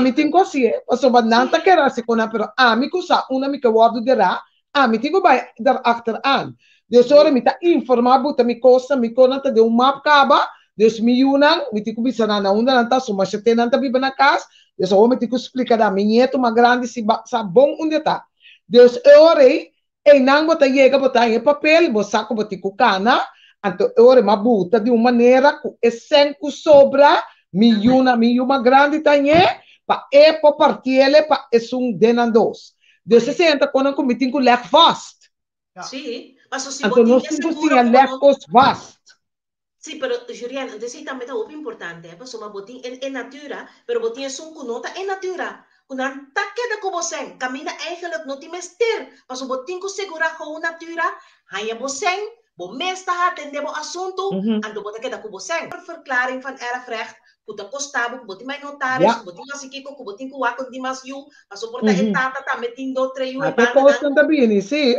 me tenho assim, passo bananta que era se cona, pero me cusa uma me que guardo de lá, me tenho vai dar achteraan. Dus ora me tá informar buta me costa, me conta de map caba, dus me unang, me tenho bisa na onda nanta, so mas tem nanta biba na casa, dus ora me tenho explicar da minha uma grande se bom onde tá. Dus ora e não bota chega botar em papel, bo saco bota cana. Então, ora, uma buta de uma maneira que é sem que sobra, uma grande tanhe, para partilhar, para denandos. Dus se senta quando eu me tenho que ler fast. Sim, mas se então, nós temos que ler fast. Sim, pero Julian, isso também é muito importante, é para botin é natura, pero botin é que nota é natura. Quando tá queda com você, caminha eigenlijk não tem mestre, mas botin que segurar com natura, aí você bom mês tá atendendo o assunto, ando botar que da cubo sem. Verklaring van erfrecht, puta costava, botar mais notários, botar assim que com botar com a condimação, a suporta etapa tá metendo 3 e até costa também, sim.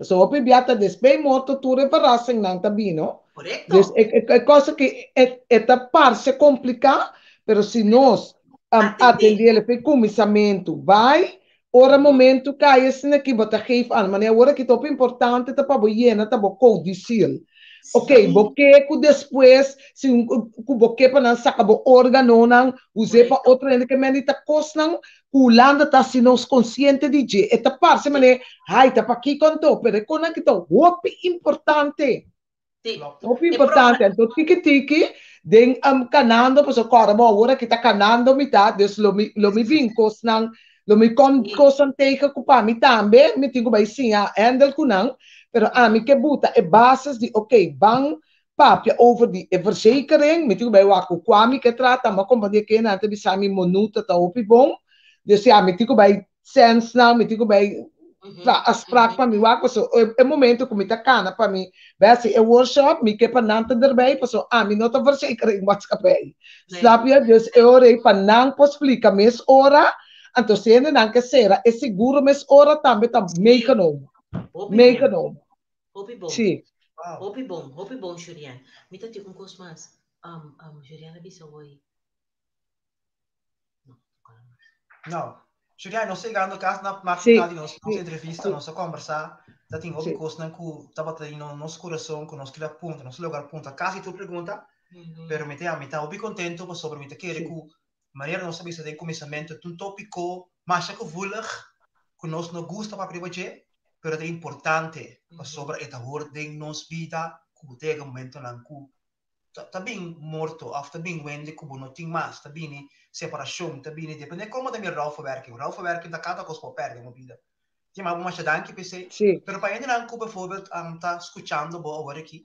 So, o pibiata despei morto tudo verrassem não também, não? Correcto. Dus é coisa que esta parte se complica, pero se nós atender o começamento, vai, ora momento cai esse aqui, bota geef aan, mas agora que top importante tá para boiena, tá para codicil. Ok, porque depois, se porque para não sacar o órgão, não, use para outro ainda que me tá cosnan, culanda tá se nós consciente de que esta parte, mas ai, tá para aqui contou, pero com que tá importante. Muito importante, então tiki den canando, pues agora agora que tá canando mitad, dus lo mi vincos nang lo mi kosan teken ko pa mi tambe, mi tingo bay sinha handle kunang, pero ami que buta e basis de okay, bang papia over die verzekering, mi tingo bay waku kwami que trata, ma companhia que na te bisami monuta ta opi bom, dus ja, mi tingo bay sense nang, mi tingo bay afspraak para mim, é momento que me tá cana para mim, vai ser workshop, me que para não ter bem, passou, me não tá verzekering maatschappij, snap je? Dus eu orei para não posso explicar mes hora, então se ainda não que será, é seguro mes hora também tá meegenomen, meegenomen. Hopi bom. Sim. Hopi bom, Julian. Me tá tipo coisa mais, Juliana bisa oi. Não. Julian, nós chegando cá na final de nossa entrevista, nossa conversa, já tem alguma coisa que estava aí no nosso coração, que nós queria ponta, nosso lugar ponta, quase tu pergunta, pero me tá bem contente sobre me querer que maneira nós sabemos de começamento, um tópico mais que vulgar, que nós não gosta para privar, pero é importante sobre esta ordem nos vida, que tem um momento lá que tá bem morto, tá bem wende, que não tem mais, tá bem separação, tá bem, depende como também rouwverwerking da cada coisa para perder uma vida. Tem mais danke PC, pero para ainda não que bijvoorbeeld tá escutando boa agora aqui,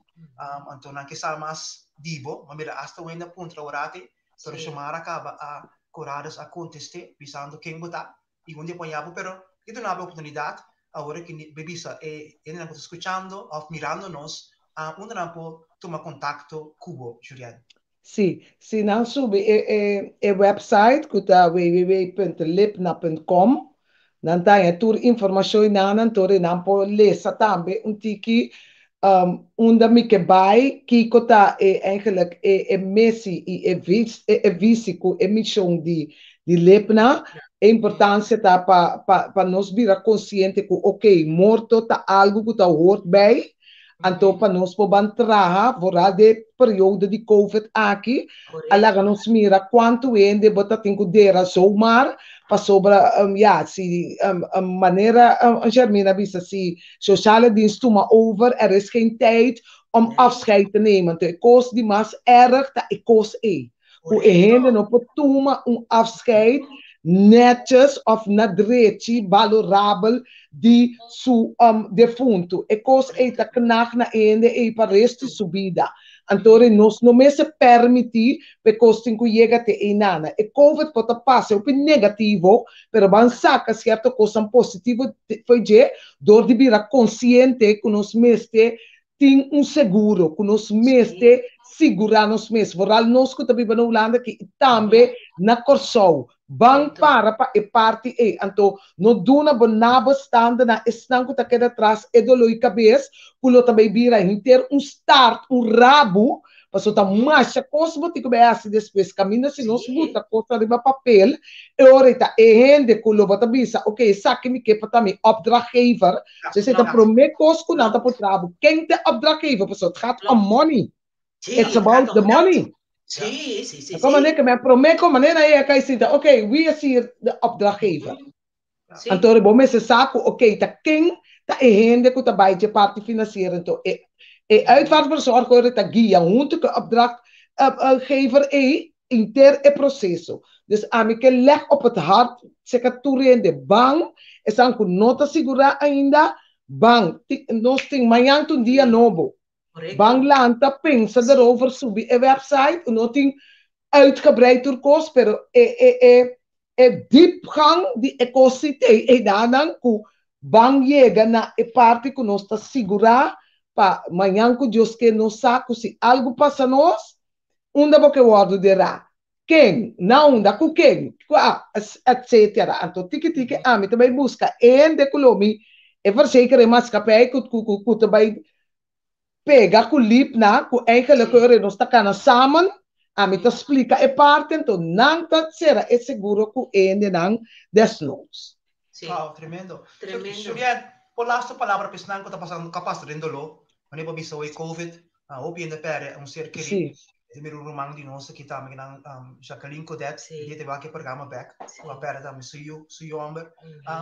então não que sabe mais divo, mas mira hasta wende ponto orate, pero chamar acaba a coradas a contestar, visando quem botar e onde apanhava, pero itu não há oportunidade agora que bebisa ainda não está escutando ou mirando-nos, onde não pode tomar contato com Juliana. Sim, se não sube é website que tá www.lipna.com, não tem toda informação não pode ler também tiki onde me que vai que tá eigenlijk messi e físico emissão de Lipna, a importância tá para nós virar consciente que ok, morto tá algo que tá hoort bem. Então, para nós poder trabalhar, fora de período de COVID aqui, alaga nos mira quanto ainda bota tem que der a somar, para sobre, se maneira, Germina, visa, se sociale dienst toma over, is geen tijd om afscheid te nemen. Het kost die mas erg, dat het kost Hoe hende op toma afscheid, netjes of nadreci, valorabel, di su defunto. E cos eita knach na ende e paresti subida. Antore nos no me se permiti pe costin cu llega te enana. E COVID pota passa o negativo, pero van saca certo cosa positivo foi je dor di bira consciente que nos meste tem seguro, que nos meste segurar nos mes. Vooral nos que também na Holanda que também na Corsou. Bang para e parte então no duna bonaba standa na estanco tá queda atrás e doloi cabeça pulo também vira inteiro start rabo passou tá mais coisa botico bem assim depois caminha se nós buta coisa de papel e ora tá hende culo bota bisa ok saque me que para também opdrachtgever você tá promet coisa que não tá por trabo quem te opdrachtgever passou gaat om money it's about the money. Sí. Como que me prometo, maneira é que cita, ok, wie is hier de opdrachtgever? Então, bom, mas saco, ok, tá quem tá errando que tá bij de parte financeira, então, uitvaartverzorger tá guia, junto com opdrachtgever inter e processo. Dus a mim que leg op het hart, se que tu rende bang, é só que não tá segura ainda, bang, nós tem manhã um dia novo. Banglanta pensa erover subir a website, não tem uitgebreid doorkost, pero diepgang die ecosite e danan ku bang llega na e parte que nós está segura pa manhã que Deus que nos saco se algo passa nós, onde porque o ordo dirá quem não da com quem, etc. Então tiki me também busca de colomi e verzekeren maatschappij que também pega com lip na, com eigenlijk er nos takana samen, a mi te explica e parte, então não tá será é seguro com ele não desnouds. Wow, tremendo. Tremendo. Julian, por last palavra pesnan ko tapos ang kapas rendolo, mani pa bisa way COVID, opi in the pere un ser kiri. Sim. E mi rumang di nosa kita mi nang Jacqueline Codet, di te va che programa back, pa pere tam su amber.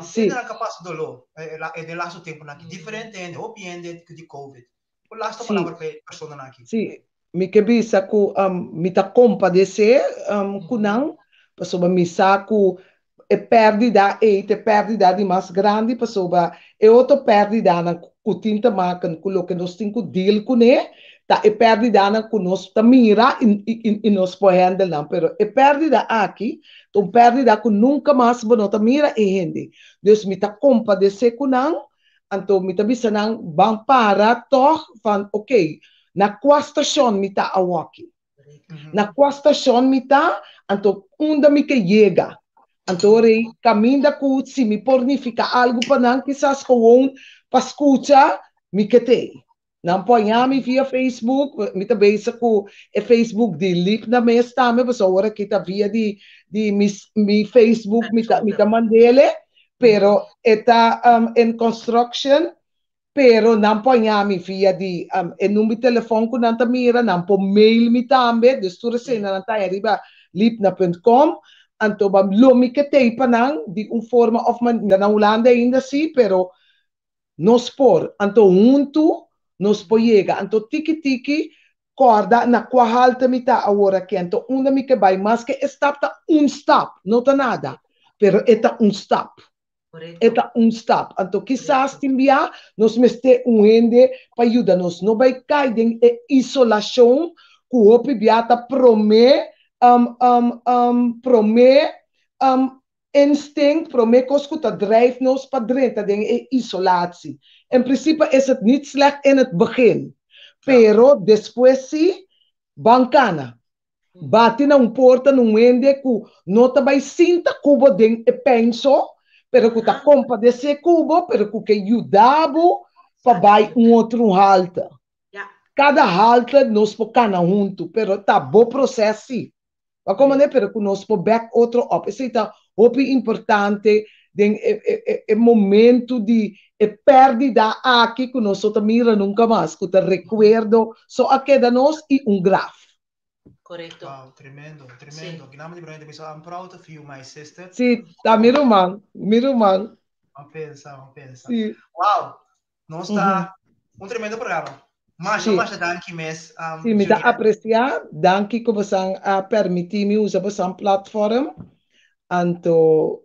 Sim. Ina kapas dolo, e de lasso tempo na differente e opi ende di COVID. Por last Sim. palavra pe persona na aqui. Sim, mi que bisa ku mi ta compadecer kunang pasoba mi saku e perdida e te perdida di mais grande pasoba e outro perdida na ku tinta makan ku lo que nós tinha deal ku ne ta e perdida na ku nós ta mira in nós po handle não pero e perdida aqui tu perdida ku nunca mais bonota mira e hende dus mi ta compadecer kunang anto mi ta bisa nang bang para toch van okay na qual station mi tá awaki. Na qual station mi tá, anto onde mi que chega. Anto rei caminho da se mi pornifica algo para não quizás gewoon para escutar mi que tem. Não põe via Facebook, mi tá beisa com e Facebook de lip na mês também, mas agora que tá via de mi Facebook mi tá mandele, pero está in construction. Pero não ponhami via de e número de telefone que não tá mira, não po mail mi também, dus tu recena não tá arriba lipna.com, anto bam lomi que tem panang de forma of man na Holanda ainda sim, pero nos por, anto nos po chega, anto tiki corda na qual halta mi tá agora que anto onda mi que vai, mas que stop tá stop, não tá nada, pero eta stop. Eta stap. Então, quizás timbia, nós meste ende para ajudar-nos. Não vai cair em isolação, que o biata instinct, promete que dat drijft nos para dentro, de isolatie. In principe is het niet slecht in het begin. Pero, después sí, bancana. Bate na porta, num ende, que não vai sinta cubo de penso, pero que tá compadecer cubo, pero que ajudava para vai outro halta. Cada halta nós pocana junto, pero tá bom processo. Mas como né, pero que nós po back outro up. Isso tá muito importante de momento de perdida aqui que nós só mira nunca mais, que tá recuerdo só a queda nós e graf. Correcto. Wow, tremendo. I'm proud of you, my sister. Sim, tá, miruman. Pensa. Sim. Wow, nós está tremendo programa. Mas danke mes. Sim, me dá apreciar. Danke que você permitir-me usar essa plataforma. Então,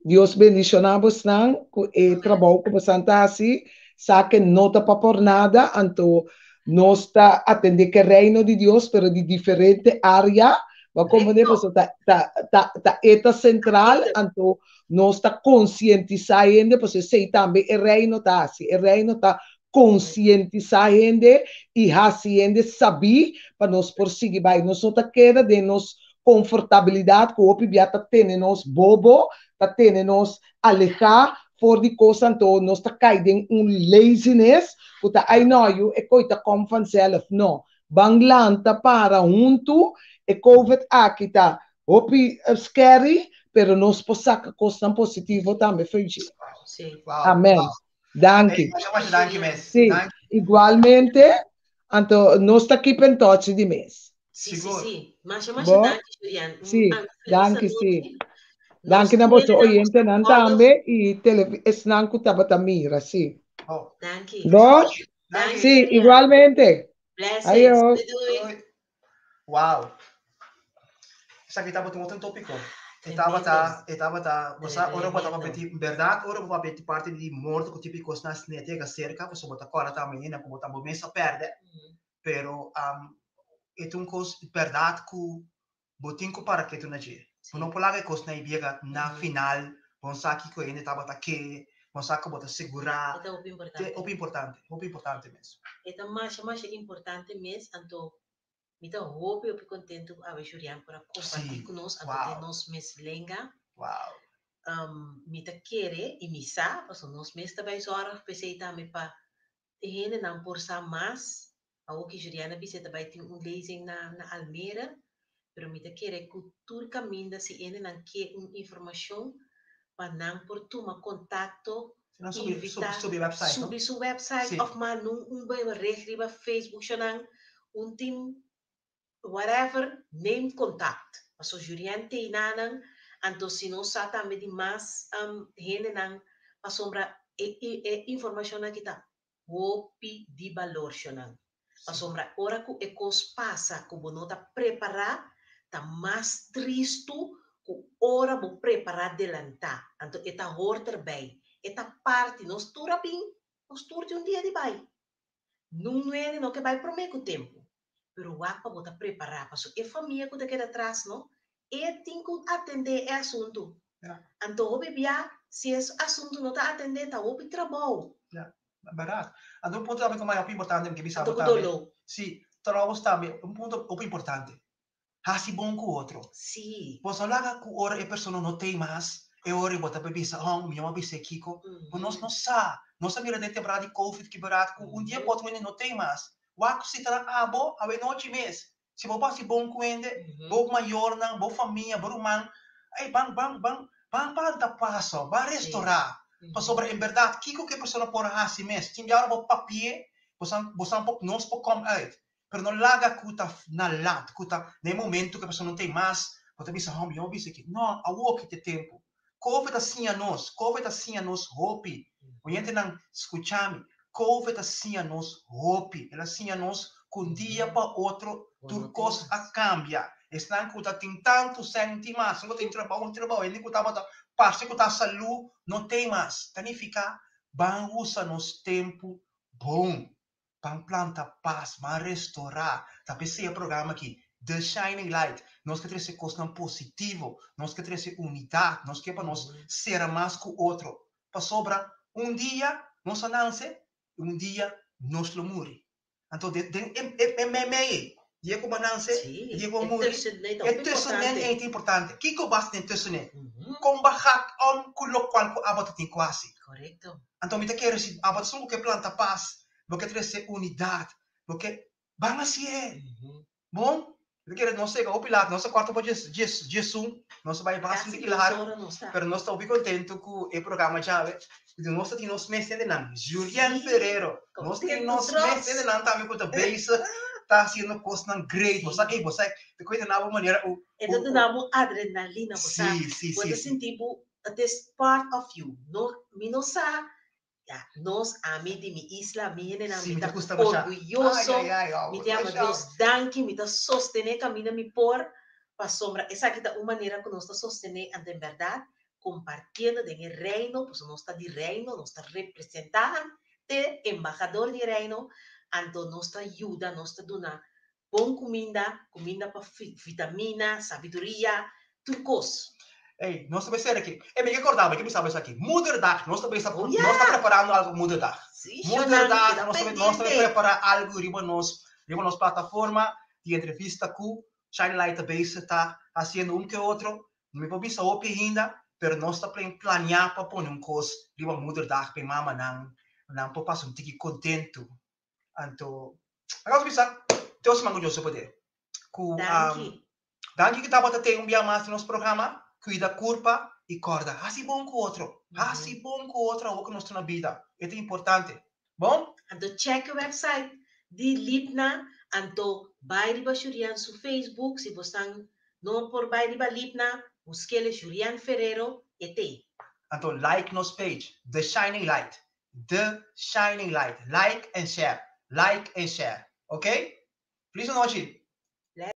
Deus bendicionar você com o trabalho que você está assim. Sabe que não está por nada. Então, nós está atendendo o reino de Deus, mas de diferente área. Mas como você está central, então nós está conscientizando, porque sei também o reino está assim, o reino está conscientizando e fazendo saber para nós prosseguir, nós não está querendo de nós confortabilidade que o PIB está tendo nós bobo, está tendo nós alejar for die coisa, então nós está caindo em laziness, porque aí não, eu coita como vanzelf, não, banglanta para junto, e COVID aqui tá, opi scary, pero nós possamos coisa positiva também, Fiji. Amém. Danke. Sim, igualmente, então nós está aqui em touch de mês. Sim. Mas danke, Julian. Sim, danke, sim. Danke na você oyente nan também e esnan ku tabatamira, sim. Danke. Bom? Sim, igualmente. Blessings. Wow. Sa kita butuh outro tópico. Estava você ora bota papel verdade, ora bota papel parte de morto que típico nas nete cerca, você bota agora também, né, como botar mesa perde. Pero é coisa verdade que botinho para que tu na dia. Não polaga coisa na ibiega na final, bom saque que ainda estava aqui, bom saque bota segurar. É muito importante mesmo. É mais importante mesmo, então então, eu fico contente com a Julian para compartilhar conosco, até nós mesmos lenga. Me querer e me sabe, nós mesmos também horas pensei também para heen en por sa mas, ook que Juliana visita bij een lezing na Almere, pero me te quiere cultura caminda si ene nan que informação para nan por tu ma contacto Não subir website, subir su website Sim. of maar nu bericht riba Facebook zonan team whatever neem contact. Aso Julian te inanan anto sino sata me di mas hene nan pasombra informação na kita hopi di valor shonan. Pasombra ora ku ekos pasa ku bonota preparar ta mais triste ku ora bo preparar delanta. Anto eta hoort erbij. Eta parte nos turapin, nos turte un dia de bai. Não é no que vai prometer o tempo. Pero o apa bota preparar, passo e família que queda atrás, não? E tem que atender o assunto. Então, o bebê, se esse assunto não está atendendo, está o trabalho. Barato. Então, um ponto também que é mais importante que bisa também. Sim, trabalho também um ponto importante. Hasi bom com o outro. Sim. Pois olha que ora a pessoa não tem mais, e ora bota para bisa, minha mãe bisa Kiko, nós não sabe. Nós sabemos de temporada de Covid que barato, dia pode menino não tem mais. Waku se tá na abo, a noite mês. Se vou passar bom com ele, vou maior não, vou família, vou man, aí bang da passo, vai restaurar. Para sobre em verdade, Kiko que a pessoa pode assim mês, tinha hora vou papel, você um pouco nós por come out. Pero não larga cuta na lat, cuta no momento que a pessoa não tem mais, você pensa, eu penso que não, a walk de tempo. Covid assim a nós, hope. O gente não escuta-me. Covid assim a nós, hope. Ela assim a nós, com dia para outro, turcos a cambia. Estão cuta tem tanto sentimentos, não tem trabalho, ele cuta bota parte cuta saúde, não tem mais. Significa, vamos usar nos tempo bom. Vamos plantar paz, vamos restaurar. Tá pensei o programa aqui, The Shining Light. Nós queremos ser coisa positivo, nós queremos ser unidade, nós queremos ser mais que o outro. Para sobra dia, nós nasce, dia nós lo morre. Então, dia como nasce, dia como morre. É importante. O que que basta em tussen? Como baixar qual que abota tem quase. Correto. Então, me te quero se abota só que planta paz. Porque queremos ser unidade. Porque vamos assim. Bom? Porque não sei, o pilar, nossa quarta para Jesus, nossa vai bastante claro. Mas nós estamos bem contentes com o programa já. Nós temos meses de nome. Julian Ferreiro. Nós temos meses de nome também com a base. Está sendo coisa great. Você aqui, você de coisa de uma maneira. Então, damos adrenalina. Sim. Você sentir it is part of you. Não sabe. Nós, a mim de minha isla, me orgulhoso, me te amo Deus, danke, me te sostener, caminho me por para sombra. Essa aqui é uma maneira que nós está sostener, em verdade, compartilhando de reino, pois nós está de reino, nós está representando de embaixador de reino, então nós está ajuda, nós está dando bom comida para vitamina, sabedoria, tudo coisa. Ei, nós estamos aqui. Me recordava que pensava isso aqui. Motherdag, nós estamos preparando algo Motherdag. Motherdag, nós estamos preparando algo riba nos plataforma de entrevista com Shine Light Base está fazendo que outro. Não me pode saber ainda, mas nós estamos planeando para pôr coisa riba Motherdag para mama não para passar tique contento. Então, agora pensar, Deus manda eu poder. Danke que estava a ter dia mais no nosso programa. Cuida curva e corda. Assim bom com o outro. Assim bom com o outro, o que nós temos na vida. É importante. Bom? Então, check o website de Lipna. Então, vai riba Julian no Facebook. Se você não por vai riba Lipna, busque Julian Ferreiro e tem. Então, like nos page. The Shining Light. The Shining Light. Like and share. Ok? Feliz noite.